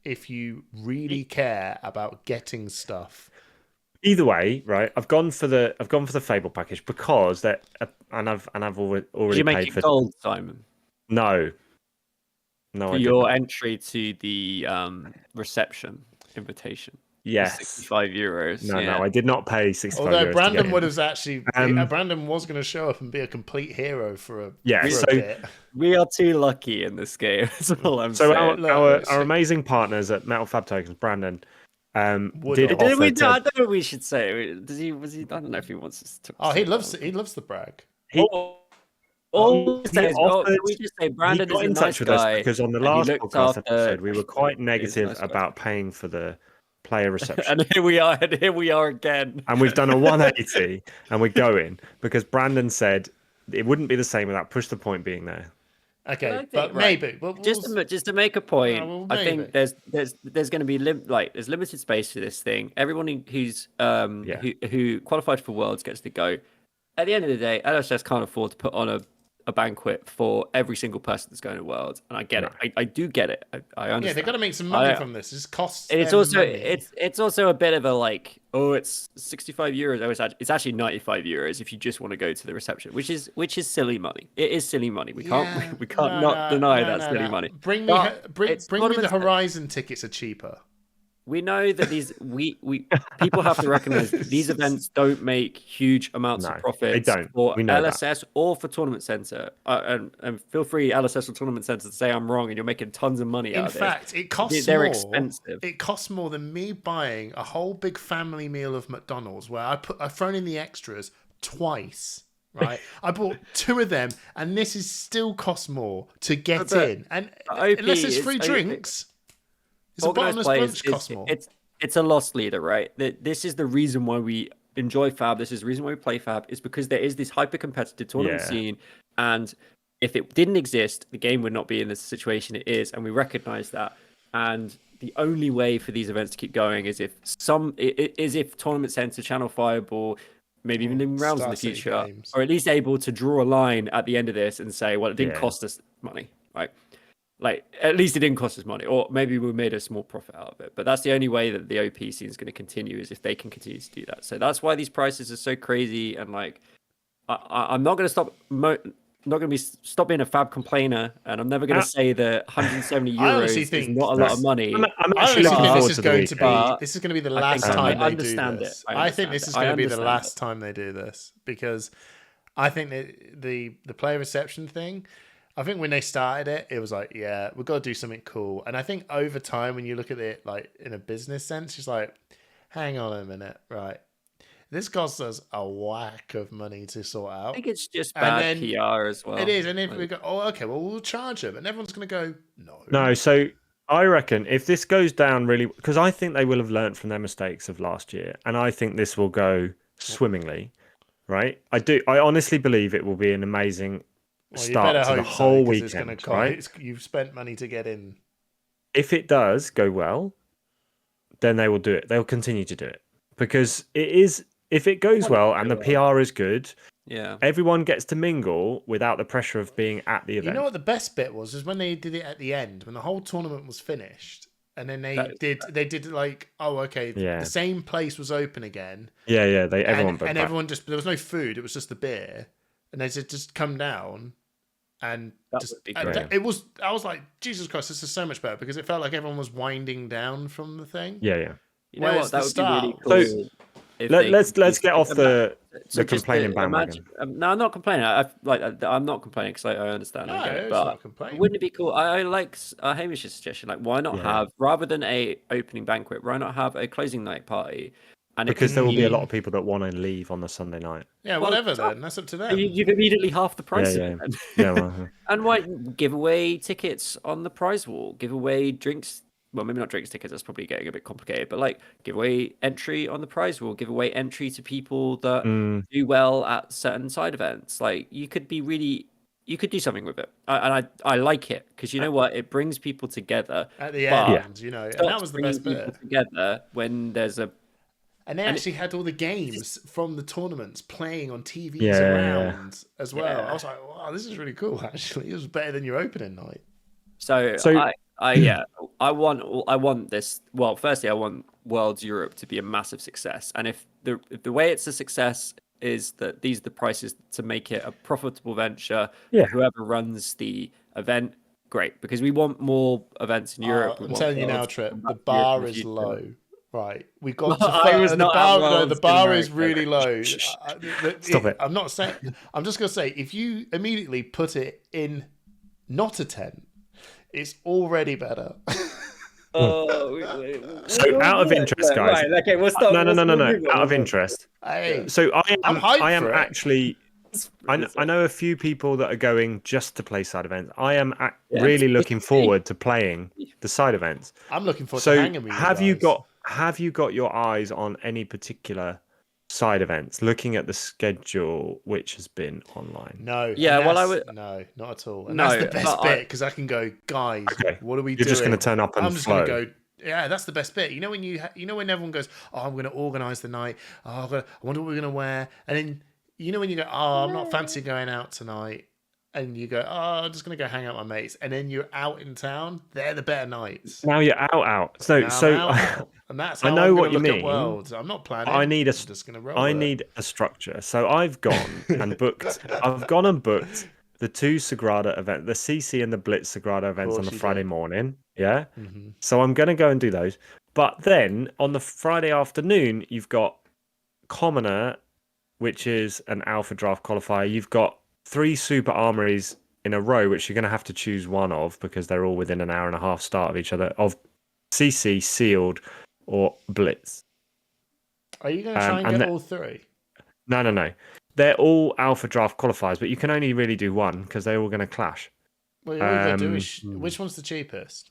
If you really care about getting stuff. Either way, right? I've gone for the Fable package because that, and I've already Did you make paid it for gold, Simon? No, For I your didn't. entry to the reception invitation. Yes. €65. No, yeah. I did not pay 65 Although euros to Brandon get would in. have actually, Brandon was going to show up and be a complete hero for a, Yeah, for so- a bit. We are too lucky in this game. That's all I'm So saying. our amazing partners at Metal Fab Tokens, Brandon, Would did have. Did offer we? to. I don't know. If we should say. Was he? I don't know if he wants us to. Oh, say he that. loves the brag. He, All we say is, offered- we just say Brandon he got is a in nice touch with us guy. because on the and he last looked podcast after- episode we were quite He's a negative nice guy. about paying for the player reception. And here we are. And here we are again. And we've done a 180 and we're going because Brandon said it wouldn't be the same without Push the Point being there. Okay, I think, but right, maybe. Well, just to make a point, well, I maybe. think there's going to be there's limited space for this thing. Everyone who's who qualified for Worlds gets to go. At the end of the day, LSS can't afford to put on a banquet for every single person that's going to Worlds, and I get it. I do get it. I understand. yeah, they've got to make some money from this. This costs. And it's them also money. it's also a bit of a like, oh, it's 65 euros. Oh, it's actually 95 euros if you just want to go to the reception, which is silly money. It is silly money. We can't deny that's silly money. Bring me But bring it's me the tournaments- Horizon tickets are cheaper. We know that these people have to recognize these events don't make huge amounts No, of profit they don't. for We know that. LSS or for Tournament Center. And feel free, LSS or Tournament Center, to say I'm wrong and you're making tons of money In out of this. fact, it costs They're more. expensive. It costs more than me buying a whole big family meal of McDonald's where I've thrown in the extras twice. Right, I bought 2 of them, and this is still cost more to get But in. And OP unless it's free is- drinks, it's a Organised bottomless play brunch costs more. It's a loss leader, right? This is the reason why we enjoy Fab. This is the reason why we play Fab. Is because there is this hyper competitive tournament Yeah. scene, and if it didn't exist, the game would not be in the situation it is, and we recognize that. And the only way for these events to keep going is if Tournament Center, Channel Fireball, maybe even in rounds in the Star City future, Games. are at least able to draw a line at the end of this and say, well, it didn't Yeah. cost us money, right? Like, at least it didn't cost us money, or maybe we made a small profit out of it. But that's the only way that the OP scene is going to continue, is if they can continue to do that. So that's why these prices are so crazy. And like, I'm not going to stop being a Fab complainer, and I'm never going to say that 170 I honestly euros is think not a lot of money. I'm I actually honestly looking think forward this is to the going to weekend. be this is going to be the I last think time I they do understand this. it. I think this is going to be the understand last it. time they do this, because I think that the player reception thing, I think when they started it, it was like, yeah, we've got to do something cool. And I think over time, when you look at it like in a business sense, it's like, hang on a minute, right? This costs us a whack of money to sort out. I think it's just And bad then PR as well. It is, and then Like, we go, oh, okay, well, we'll charge them, and everyone's going to go, no. No, so I reckon if this goes down really, because I think they will have learnt from their mistakes of last year, and I think this will go swimmingly, right? I honestly believe it will be an amazing Well, you better start to the hope so, whole 'cause it's gonna weekend, cost. right? You've spent money to get in. If it does go well, then they will do it. They'll continue to do it because it is. If it goes want it well to and go the well. PR is good, Yeah. everyone gets to mingle without the pressure of being at the You event. know what the best bit was? Is when they did it at the end, when the whole tournament was finished, and then they did like, oh, okay, Yeah. the same place was open again, Yeah, everyone and everyone just, there was no food, it was just the beer, and they said just come down, and That just would be and great. it was. I was like, Jesus Christ, this is so much better because it felt like everyone was winding down from the thing. Yeah. You know Whereas what? That the would be really start cool. So, if let's get off the just complaining imagine. bandwagon. No, I'm not complaining. I'm not complaining because I understand. I No, get it. it's But not complaining. wouldn't it be cool? I like Hamish's suggestion. Like, why not Yeah. have rather than a opening banquet? Why not have a closing night party? And it Because could there will be a be- lot of people that want to leave on the Sunday night. Yeah, Well, whatever so- then. That's up to them. You've immediately half the price Yeah, of it. Then. Yeah, well, And why give away tickets on the prize wall? Give away drinks. Well, maybe not drinks tickets. That's probably getting a bit complicated. But like, give away entry on the prize wall. Give away entry to people that do well at certain side events. Like, you could do something with it. I like it because you know what? It brings people together At the but end, and that was the best bringing people bit. together when there's a And they actually had all the games from the tournaments playing on TVs Yeah. around as well. Yeah. I was like, wow, this is really cool, actually. It was better than your opening night. So I want this. Well, firstly, I want Worlds Europe to be a massive success, and if the way it's a success is that these are the prices to make it a profitable venture. Yeah. Whoever runs the event, great, because we want more events in Europe. We I'm want telling you now, Worlds to Trip, come the back to Europe bar in the is future. low. Right, we got to I was the not bar. at No, Worlds the in bar is America. really low. Stop it. I'm not saying. I'm just gonna say, if you immediately put it in, not a tent, it's already better. So out of interest, guys. Right, okay, we'll stop. No. We'll move on. Out of interest. Hey, So I'm hyped I am for it. actually. I know a few people that are going just to play side events. I am Yeah, really it's looking forward to playing the side events. I'm looking forward to So hanging with you have you got your eyes on any particular side events? Looking at the schedule, which has been online. No. Yeah, and well, no, not at all. And No, that's the best but bit because I can go, guys. Okay. What are we You're doing? just going to turn up and I'm just flow. going to go. Yeah, that's the best bit. You know when when everyone goes, oh, I'm going to organise the night. Oh, I wonder what we're going to wear. And then when you go, oh, I'm not fancy going out tonight. And you go, oh, I'm just going to go hang out with my mates. And then you're out in town. They're the better nights. Now you're out. So Now so I'm out. And that's I how know I'm what going to you look at mean. Worlds. I'm not planning. I need I'm just going to roll I with it. need a structure. So I've gone and booked. I've gone and booked the two Sagrada event, the CC and the Blitz Sagrada events on course the you Friday did. morning. Yeah. Mm-hmm. So I'm going to go and do those. But then on the Friday afternoon, you've got Commoner, which is an Alpha Draft qualifier. You've got 3 Super Armories in a row, which you're going to have to choose one of because they're all within an hour and a half start of each other, of CC, Sealed, or Blitz. Are you going to try and get all 3? No. They're all Alpha Draft qualifiers, but you can only really do one because they're all going to clash. Well, all you got to do is which one's the cheapest?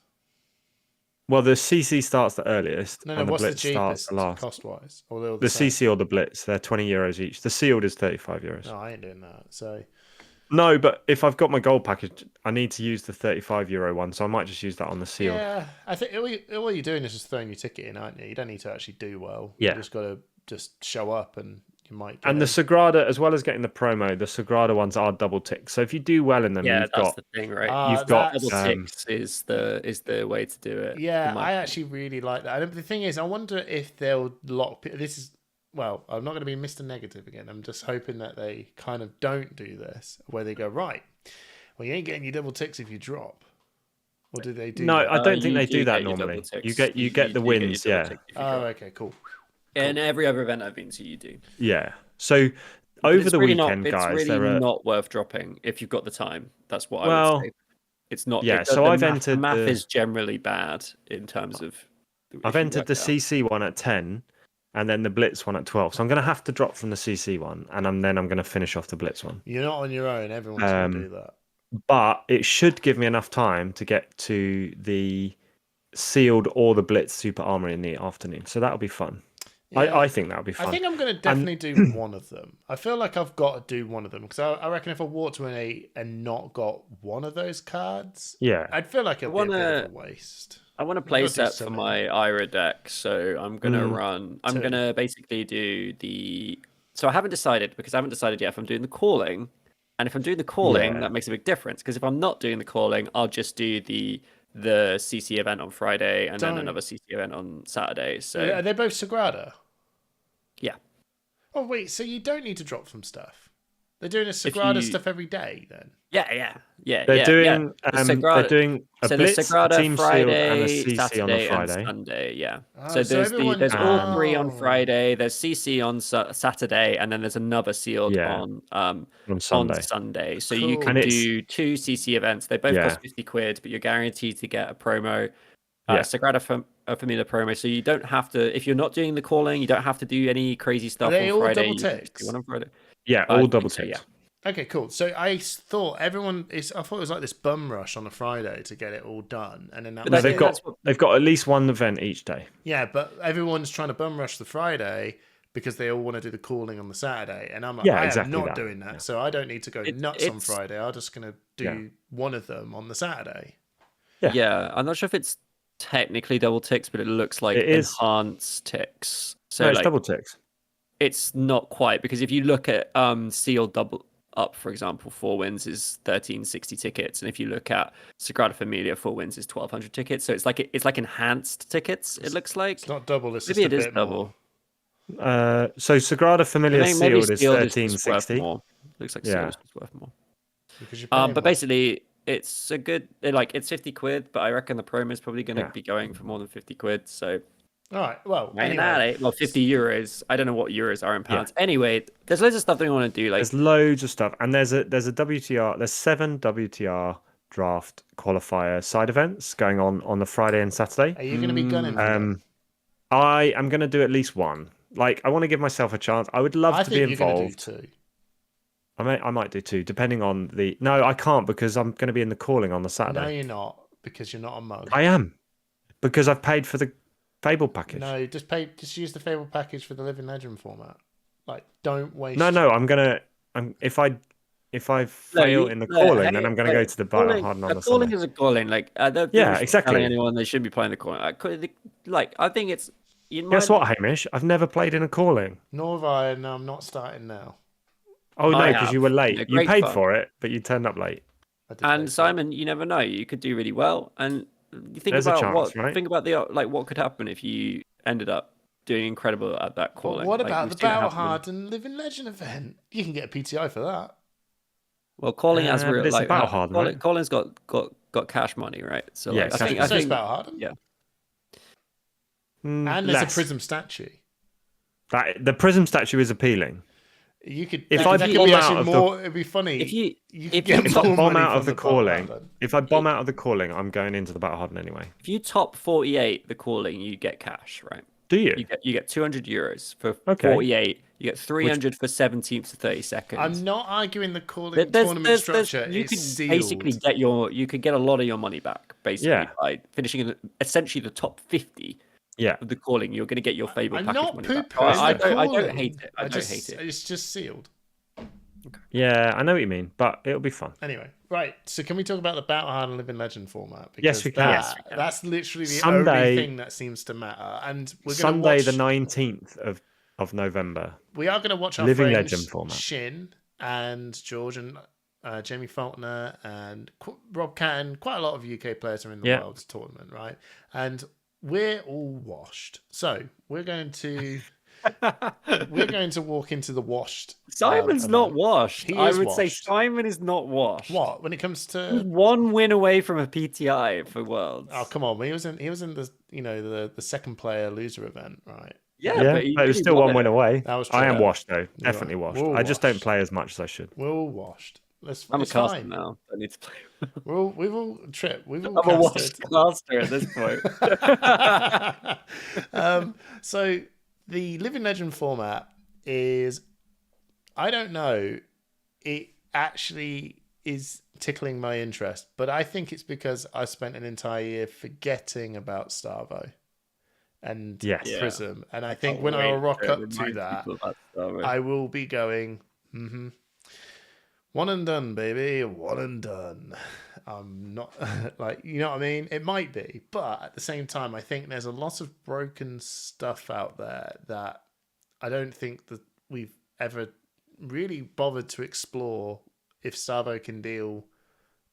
Well, the CC starts the earliest, No, and the what's the Blitz starts cheapest the last. cost-wise? Or they're all The same? CC or the Blitz, they're €20 each. The Sealed is €35. No, I ain't doing that. So No, but if I've got my gold package, I need to use the €35 one, so I might just use that on the Sealed. yeah, I think all you're doing is just throwing your ticket in, aren't you? You don't need to actually do well. Yeah. You just got to just show up, and you might. Get And the in. Sagrada, as well as getting the promo, the Sagrada ones are double ticks. So if you do well in them, Yeah, you've that's got the thing, right? you've got Double ticks is the way to do it. Yeah, in my I opinion. actually really like that. And the thing is, I wonder if they'll lock. This is well, I'm not going to be Mr. Negative again. I'm just hoping that they kind of don't do this, where they go right. Well, you ain't getting your double ticks if you drop. Or do they do? No, that? I don't think you they do do that get your normally. double ticks. You get the do get your wins, double yeah, ticks if you Oh, drop. okay, cool. In every other event I've been to, you do. yeah. So But over it's the really weekend, not, guys, it's there really are not worth dropping if you've got the time. That's what I Well, would say. It's not. yeah, it- so the I've math, entered the math the- is generally bad in terms of. I've if you entered work the it out. CC one at 10, and then the Blitz one at 12. So I'm going to have to drop from the CC one, and then I'm going to finish off the Blitz one. You're not on your own. Everyone's going to do that. But it should give me enough time to get to the Sealed or the Blitz Super Armory in the afternoon. So that'll be fun. I think that would be fun. I think I'm going to definitely do one of them. I feel like I've got to do one of them because I reckon if I walked to an 8 and not got one of those cards, Yeah. I'd feel like it'd be a bit of a waste. I want to play set for my Ira deck, so I'm gonna run. I'm gonna basically do the. So I haven't decided because I haven't decided yet if I'm doing the calling, and if I'm doing the calling, that makes a big difference. Because if I'm not doing the calling, I'll just do the CC event on Friday and then another CC event on Saturday. So are they both Sagrada? Yeah. Oh wait, so you don't need to drop some stuff. They're doing a Sagrada stuff every day then. Yeah. They're doing they're doing a Blitz, Sagrada Team Friday, Sealed, and a CC Saturday, on the Friday. and Sunday. Yeah. Oh, so there's all 3 on Friday. There's CC on Saturday, and then there's another sealed on Sunday. So you can do 2 CC events. They both cost 50 quid, but you're guaranteed to get a promo. Sagrada Familia promo, so you don't have to. If you're not doing the calling, you don't have to do any crazy stuff on Friday. All double ticks? One on Friday. Yeah, all double ticks. Yeah. Okay, cool. So I thought I thought it was like this bum rush on a Friday to get it all done, and then they've got at least one event each day. Yeah, but everyone's trying to bum rush the Friday because they all want to do the calling on the Saturday, and I'm like, I'm not doing that, so I don't need to go nuts on Friday. I'm just gonna do one of them on the Saturday. Yeah, I'm not sure if it's technically double ticks, but it looks like enhanced ticks. So it's double ticks. It's not quite, because if you look at sealed double up, for example, 4 wins is 1360 tickets, and if you look at Sagrada Familia, 4 wins is 1200 tickets. So it's like enhanced tickets. It looks like it's not double. It's maybe just it is double. So Sagrada Familia sealed is 1360. Looks like sealed is worth more. But basically, it's a good it's 50 quid, but I reckon the promo is probably going to be going for more than 50 quid. So. All right. Well, anyway. 50 euros. I don't know what euros are in pounds. Yeah. Anyway, there's loads of stuff that we want to do. There's loads of stuff, and there's a WTR. There's 7 WTR draft qualifier side events going on the Friday and Saturday. Are you going to be gunning? I am going to do at least one. Like, I want to give myself a chance. I would love to be involved. You're do 2. I might do 2, depending on the. No, I can't because I'm going to be in the calling on the Saturday. No, you're not, because you're not a mug. I am, because I've paid for the Fable package. No, just use the Fable package for the Living Legend format. Like, don't waste. No, if I fail in the calling, then I'm gonna go to the Battle Harden on the calling Sunday. Is a calling. Like, I don't exactly. Telling anyone they should be playing the calling. I think it's. Guess what, Hamish? I've never played in a calling. Nor have I, and I'm not starting now. Oh no, because you were late. You paid for it, but you turned up late. And Simon, you never know. You could do really well, and. You think There's about a chance, right? Think about what could happen if you ended up doing incredible at that calling. Well, what about the Battle Harden Living Legend event? You can get a PTI for that. Well, calling has real like Battle Harden. Right? Calling's got cash money, right? So yeah, I think it's Battle Harden. Yeah. And there's a Prism statue. The Prism statue is appealing. You could. If I bomb out of the, it'd be funny. If I bomb out of the calling, I'm going into the Battle Harden anyway. If you top 48 the calling, you get cash, right? Do you? You get 200 euros for 48. You get 300 for 17th to 32nd. I'm not arguing the calling tournament structure. You could sealed. basically get a lot of your money back basically by finishing in essentially the top 50. Yeah, of the calling, you're going to get your Fable package not money back. I don't hate it. I don't hate it. It's just sealed. Okay. Yeah, I know what you mean, but it'll be fun. Anyway, right. So can we talk about the Battle Harden Living Legend format? Because yes, we can. That's literally the only thing that seems to matter. And we're going to watch the 19th of November. We are going to watch our Living friends Legend format. Shin and George and Jamie Faulkner and Rob Catton. Quite a lot of UK players are in the Worlds tournament, right? And we're all washed, so we're going to walk into the washed. Simon's not washed. I would washed. say Simon is not washed. What when it comes to He's 1 win away from a PTI for Worlds? Oh come on, he was in the the second player loser event, right? Yeah, but it was still 1 win away. That was true. I am washed though, definitely washed. I just don't play as much as I should. We're all washed. I'm a caster now. I need to play. We've all tripped. We've all I'm a washed caster at this point. So the Living Legend format is, I don't know, it actually is tickling my interest, but I think it's because I spent an entire year forgetting about Starvo. and Yes. Yeah. Prism. And I Can't think when I wait rock to up to remind that, people about Starboy. I will be going, one and done, baby, one and done. I'm not like, you know what I mean? It might be, but at the same time, I think there's a lot of broken stuff out there that I don't think that we've ever really bothered to explore if Starvo can deal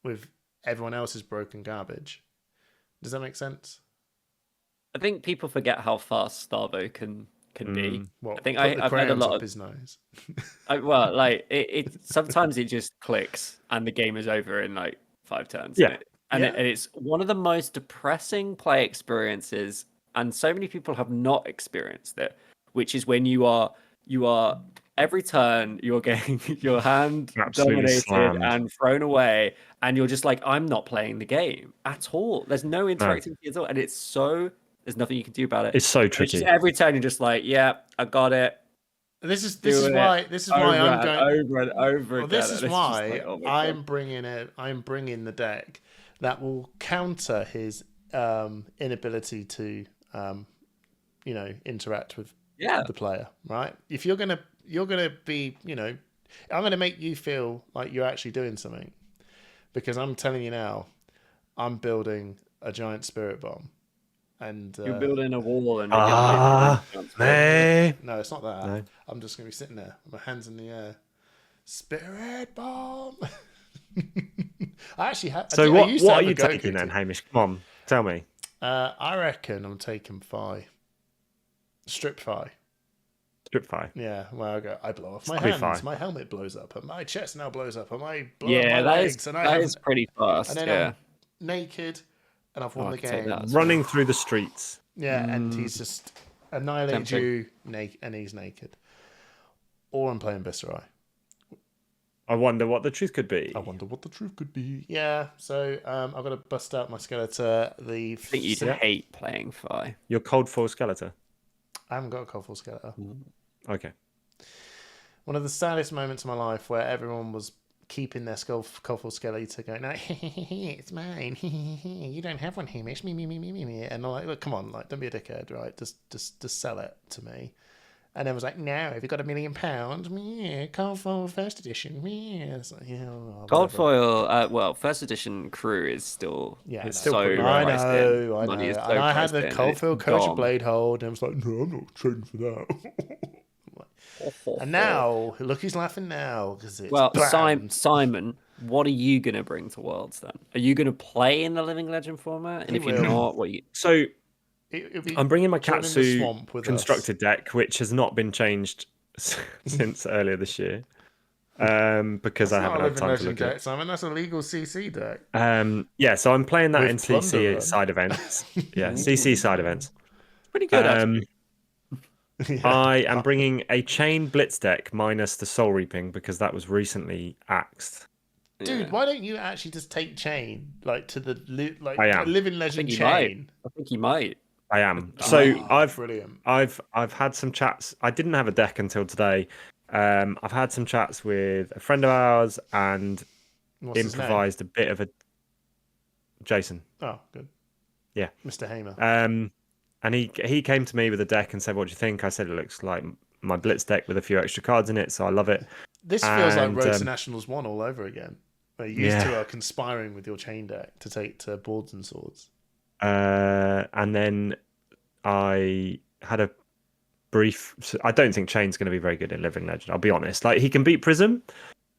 with everyone else's broken garbage. Does that make sense? I think people forget how fast Starvo can be. Well, I think put the I've read a crayons lot up of his nose. well, like it sometimes it just clicks and the game is over in like 5 turns. Yeah. And Yeah. it's one of the most depressing play experiences, and so many people have not experienced it, which is when you are every turn you're getting your hand Absolutely dominated slammed. and thrown away, and you're just like, I'm not playing the game at all. There's no No. interactivity at all, and there's nothing you can do about it. It's so It's just tricky. every turn you're just like, yeah, I got it. This is Doing why it I'm and going over and over Well, again. this is and it's just why like, oh my God. I'm bringing the deck that will counter his inability to interact with the player, right? If you're gonna be, I'm gonna make you feel like you're actually doing something, because I'm telling you now, I'm building a giant spirit bomb, and You're building a wall and May. no, it's not that. No. I'm just gonna be sitting there with my hands in the air. Spirit bomb. I actually had. So I used to what have are a you Goku taking then, team. Hamish? Come on, tell me. I reckon I'm taking Phi. Strip Phi. Strip Fi. Yeah, well, I blow off my Strip hands. Phi. My helmet blows up, and my chest now blows up, and I blow Yeah, up my that legs, is and that is pretty fast. and then Yeah. I'm naked, and I've won I the can take game. that as well. Running through the streets. Yeah, and he's just annihilated Tempting. you, and he's naked. Or I'm playing Viscerai. I wonder what the truth could be. I wonder what the truth could be. Yeah, so I've got to bust out my Skeletor. I think you'd hate playing Phi. Your cold foil Skeletor. I haven't got a Cold Full Skeletor. Okay. One of the saddest moments of my life where everyone was keeping their Cold Full Skeletor going, no, it's mine. You don't have one, Hamish. Me. And I'm like, look, come on, like, don't be a dickhead, right? Just sell it to me. And then was like, no, have you got £1 million? Yeah, Cold Foil First Edition. Yeah, it's like, yeah, Gold foil, first edition crew is still It's so still pretty I priced know. in. Money is so And I had priced the in, Cold it's Foil Coach gone. Blade Hold, and I was like, no, I'm not trading for that. And now, look who's laughing now, because it's banned. Simon, what are you gonna bring to Worlds then? Are you gonna play in the Living Legend format? And if you're not, what you? So It'll be I'm bringing my joining the Katsu swamp with constructed deck, which has not been changed since earlier this year, because I That's not haven't a had Living time to Legend look at deck, Simon. That's a legal CC deck. it. Yeah, so I'm playing that With in CC Plunderer. side events. Yeah, CC side events. Pretty good. Actually. I am bringing a chain blitz deck minus the soul reaping because that was recently axed. Dude, why don't you actually just take Chain to the I am. Living I Legend think he Chain? might. I think he might. I am. So Brilliant. I've had some chats. I didn't have a deck until today. I've had some chats with a friend of ours and What's his name? improvised a bit of a Jason. Oh, good. Yeah. Mr. Hamer. And he came to me with a deck and said, "What do you think?" I said, "It looks like my blitz deck with a few extra cards in it, so I love it." This feels like and, Road to Nationals 1 all over again. Where you two are conspiring with your chain deck to take to boards and swords. And then I had a brief. I don't think Chain's going to be very good in Living Legend. I'll be honest. Like, he can beat Prism,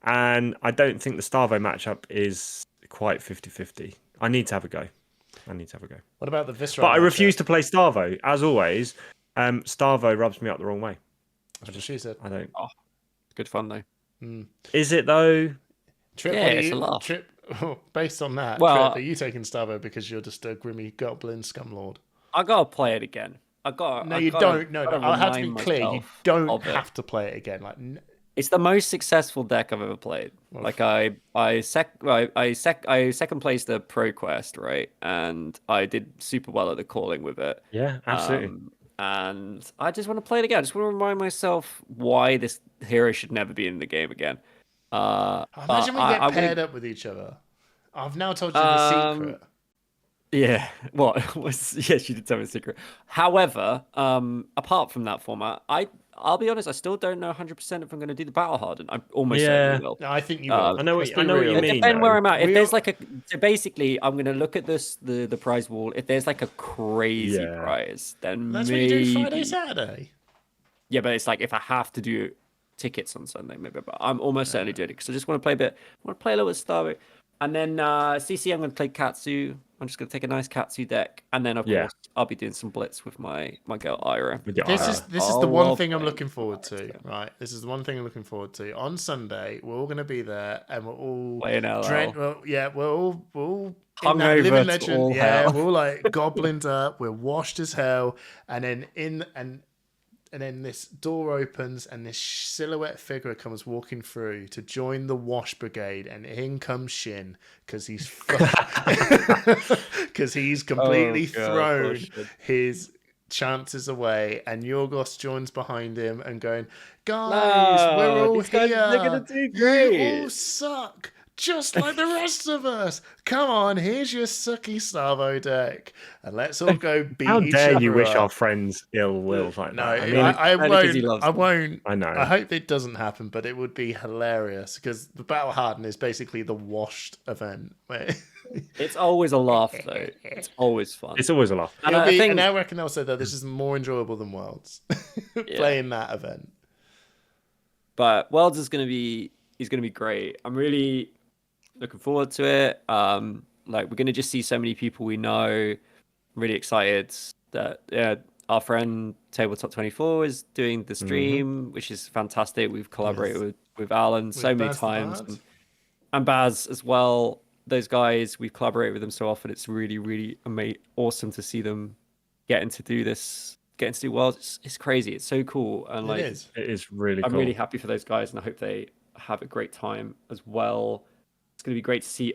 and I don't think the Starvo matchup is quite 50-50. I need to have a go. What about the Visceral? But I refuse to play Starvo, as always. Starvo rubs me up the wrong way. That's what she said. I don't. Oh, it's good fun though. Is it though? Trip, Yeah, it's a laugh. Trip, based on that, Well, Trip, are you taking Starvo because you're just a grimy goblin scumlord? I gotta play it again. No, you don't. No, I have to be clear. You don't have to play it again. It's the most successful deck I've ever played. Like I second placed the Pro Quest, right? And I did super well at the calling with it. Yeah, absolutely. And I just want to play it again. I just want to remind myself why this hero should never be in the game again. Imagine we get paired up with each other. I've now told you the secret. Yeah. What was? Yes, you did tell me a secret. However, apart from that format, I'll be honest, I still don't know 100% if I'm going to do the battle hardened. I almost certainly Yeah, will. No, I think you Uh, will. I know Let's what be I know what you real. It mean depends where though. I'm at. If We there's all, like a, so basically, I'm gonna look at the prize wall. If there's like a crazy Yeah. prize, then that's what you do Friday, maybe. Saturday. Yeah, but it's like if I have to do tickets on Sunday, maybe. But I'm almost certainly doing it because I just want to play a bit. I want to play a little bit of Star Wars. And then CC, I'm going to play Katsu. I'm just going to take a nice Katsu deck, and then of Yeah. course I'll be doing some blitz with my girl Ira. With your This Ira. is this is the Oh, one well thing I'm playing looking forward to, Ira, so right? This is the one thing I'm looking forward to. On Sunday, we're all going to be there, and we're all playing LL. well, yeah, we're all in that living Hungover to legend. all Yeah, hell. we're all like goblins up. We're washed as hell, and then and then this door opens and this silhouette figure comes walking through to join the wash brigade, and in comes Shin because he's because he's completely thrown Bullshit. his chances away, and Yorgos joins behind him and going, guys, we're No, all these guys, they're gonna here. do You great. all suck. Just like the rest of us. Come on, here's your sucky Savo deck. And let's all go beat How each dare other you wish up. our friends ill will like No, that? I mean, I only 'cause he won't. loves I them. won't. I know. I hope it doesn't happen, but it would be hilarious because the Battle Harden is basically the washed event. Where It's always a laugh though. It's always fun. it's always a laugh. And it'll I be, think, and I reckon they'll say that this is more enjoyable than Worlds. Playing that event. but Worlds is gonna be great. I'm really looking forward to it. Like we're gonna just see so many people we know. I'm really excited that our friend Tabletop 24 is doing the stream, which is fantastic. We've collaborated with Alan so many Baz the times Bard. and Baz as well. Those guys, we've collaborated with them so often. It's really, really awesome to see them getting to do this, getting to do Worlds. It's crazy. It's so cool. And like, It is. It is really I'm cool. really happy for those guys, and I hope they have a great time as well. It's going to be great to see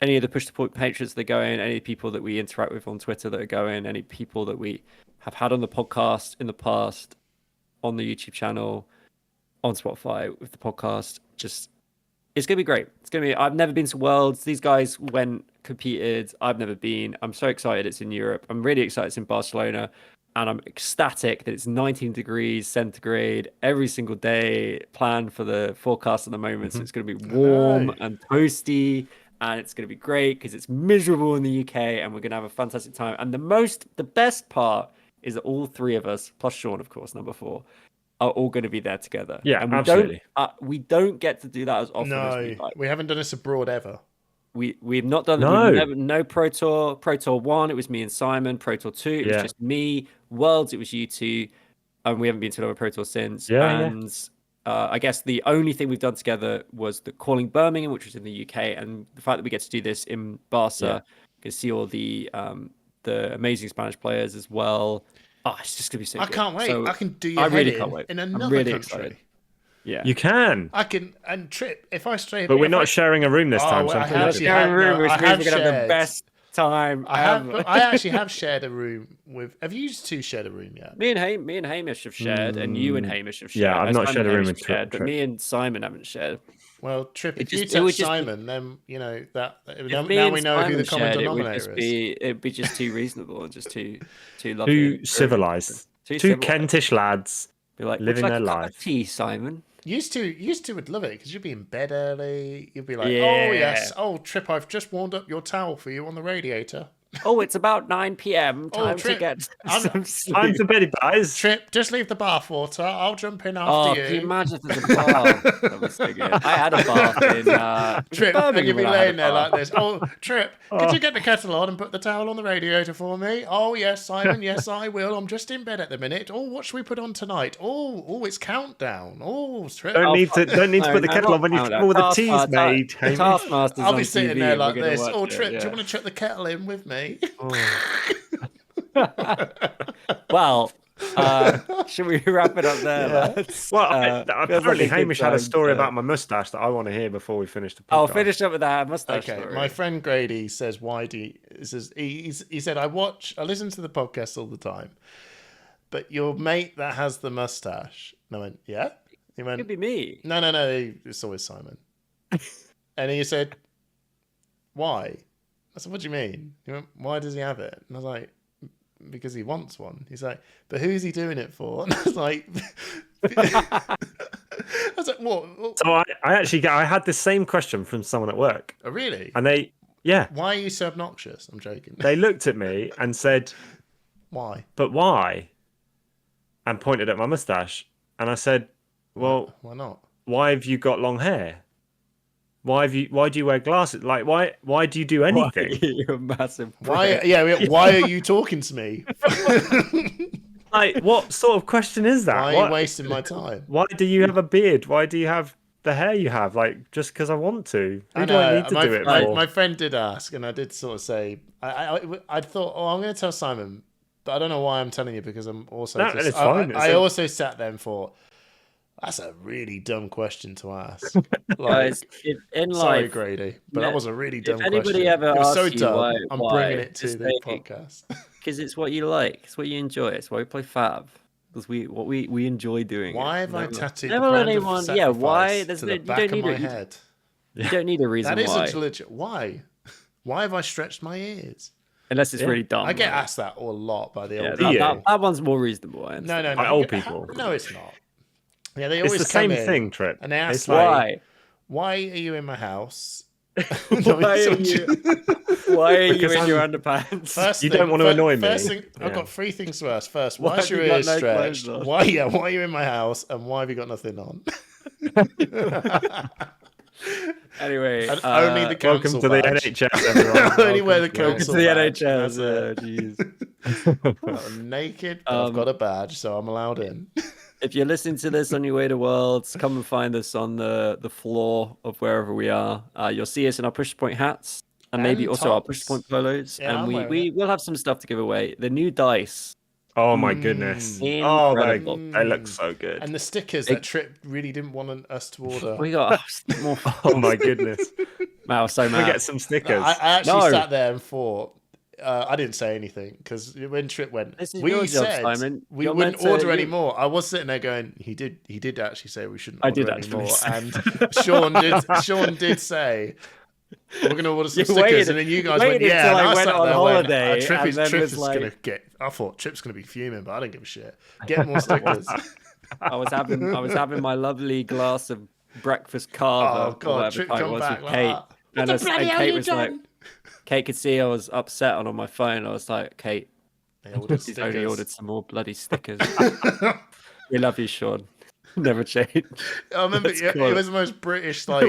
any of the Push to Point patrons that go in, any people that we interact with on Twitter that are going, any people that we have had on the podcast in the past, on the YouTube channel, on Spotify with the podcast. Just, it's going to be great. It's going to be, I've never been to Worlds. These guys went, competed. I've never been. I'm so excited it's in Europe. I'm really excited it's in Barcelona. And I'm ecstatic that it's 19 degrees centigrade every single day. Plan for the forecast at the moment. So it's going to be warm and toasty, and it's going to be great because it's miserable in the UK, and we're going to have a fantastic time. And the best part is that all three of us, plus Sean, of course, number 4, are all going to be there together. Yeah, and absolutely. We don't get to do that as often as No, we like. we haven't done this abroad ever. We've not done No. no Pro Tour. Pro Tour 1, it was me and Simon. Pro Tour 2, it was just me. Worlds, it was you two. And we haven't been to another Pro Tour since. And I guess the only thing we've done together was the Calling Birmingham, which was in the UK. And the fact that we get to do this in Barca, you can see all the amazing Spanish players as well. Oh, it's just gonna be so good. I can't wait. So I can do your I really head can't wait. in I'm another really country. excited. Yeah. You can. I can and Trip if I stray. But we're if not I, sharing a room this time, so I I'm have pretty actually good. had- Sharing room, no, which I means have we're gonna have the shared. best time I have. ever. I actually have shared a room with. Have you two shared a room yet? Me and Hamish have shared, and you and Hamish have shared. Yeah, I've not Simon shared a and room Hamish with have shared, but Trip. me and Simon haven't shared. Well, Trip, if you it touch would just be- Simon, then you know that. If Now me and we know who the Simon common shared, denominator is. it'd be just too reasonable and just too lovely. Too civilized. Two civilized. Kentish lads. Be like, living "Would you their like a cup life." of tea, Simon. Used to would love it because you'd be in bed early. You'd be like, Yeah. oh yes, oh Trip, I've just warmed up your towel for you on the radiator. Oh, it's about 9 p.m. Time to Trip, get I'm- some sleep. Time for bed, guys. Trip, just leave the bath water. I'll jump in Oh, after can you you. imagine if there's a bath? That was so good. I had a bath in Trip, and Birmingham you'd be when I had a laying there like bath. this. Oh, Trip, could you get the kettle on and put the towel on the radiator for me? Oh, yes, Simon, yes, I will. I'm just in bed at the minute. Oh, what should we put on tonight? Oh, it's countdown. Oh, Trip. Don't need to put the kettle on when all the tea's made. Hamish. Taskmaster's I'll be on sitting TV there and we're like gonna this. watch Oh, it, Trip, yeah. do you want to chuck the kettle in with me? Well, should we wrap it up there, lads? Well, Feels like apparently a good Hamish had a time story to- about my mustache that I want to hear before we finish the podcast. I'll finish up with that mustache Okay, story. my friend Grady says, "Why do you?" He said, I listen to the podcast all the time, but your mate that has the mustache." And I went, "Yeah." He went, Could be me. No, it's always Simon. And he said, "Why?" I said, what do you mean? He went, why does he have it? And I was like, because he wants one. He's like, but who's he doing it for? And I was like, what? So I had this same question from someone at work. Oh, really? And Why are you so obnoxious? I'm joking. they looked at me and said, Why? but why? And pointed at my mustache. And I said, well, why not? Why have you got long hair? Why do you wear glasses? Like, why do you do anything? You're a massive Why? Yeah. Why are you talking to me? Like, what sort of question is that? Why are you wasting my time? Why do you have a beard? Why do you have the hair you have? Like, just because I want to. Who do I need to do it for? My friend did ask, and I did sort of say, I thought, I'm going to tell Simon, but I don't know why I'm telling you because I'm also. No, it's fine. I also sat there and thought, that's a really dumb question to ask. Guys, in life, sorry, Grady, but that was a really dumb question. If anybody ever asks so you dumb, I'm why, bringing it to the podcast. Because it's what you like. It's what you enjoy. It's why we play Fab. Because we enjoy doing why it. have I tattooed never the brand anyone, of yeah, why? There's to the back of my head. You don't need a reason That is why. a legit. Why? Why have I stretched my ears? Unless it's really dumb. I get asked that a lot by the old people. That one's more reasonable. No. By old people. No, it's not. Yeah, they it's always the same come in thing, Trip. And they ask why? Why are you in my house? Why are you in your underpants? You don't want to annoy me. First thing, I've got three things to ask. First, why is your ears stretched? Why are you in my house? And why have you got nothing on? Anyway, and only the council welcome to badge. the NHS, everyone. Only wear the council to the badge. NHS. Jeez. I'm naked, but I've got a badge, so I'm allowed in. If you're listening to this on your way to Worlds, come and find us on the floor of wherever we are. You'll see us in our Push to Point hats and maybe also our Push to Point polos. Yeah, and we will have some stuff to give away. The new dice. Oh my goodness! Incredible. Oh, they look so good. And the stickers that Trip really didn't want us to order. We got more. Oh my goodness! Wow, so mad. We get some stickers. I actually sat there and thought. I didn't say anything because when Trip went, we said Simon. we wouldn't order anymore. I was sitting there going, he did actually say we shouldn't order anymore. And Sean did say we're going to order some stickers, and then you guys went, yeah. And I went sat on there holiday. Trip is going to get. I thought Trip's going to be fuming, but I don't give a shit. Get more stickers. I was having my lovely glass of breakfast carver. Oh god, Trip come back with Kate. And Kate was like. Kate could see I was upset on my phone. I was like, Kate, she's only ordered some more bloody stickers. We love you, Sean. Never change. I remember it was the most British, like,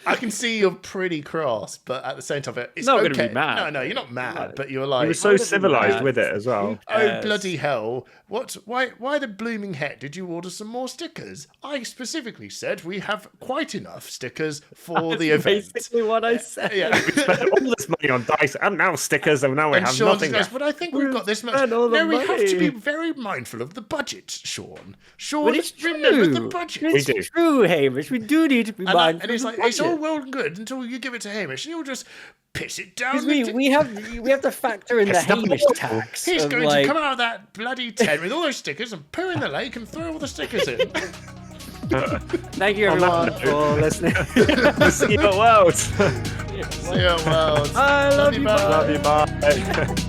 I can see you're pretty cross, but at the same time, it's not okay. going to be mad. No, you're not mad, but you're like... You were so civilised with it as well. Oh, bloody hell. Why the blooming heck did you order some more stickers? I specifically said we have quite enough stickers for the event. Basically what I said. Yeah. We spent all this money on dice and now stickers, and now we have Sean nothing goes, but I think we've got this much. No, we have to be very mindful of the budget, Sean. But it's remember the budget. We do. It's true, Hamish. We do need to be mindful. And it's like, it's all well and good until you give it to Hamish, and you'll just piss it down. We have to factor in the Hamish tax. He's going to come out of that bloody tent with all those stickers and poo in the lake and throw all the stickers in. Thank you, everyone, for listening. See you at Worlds. See you at Worlds. I love you. Love you. Bye.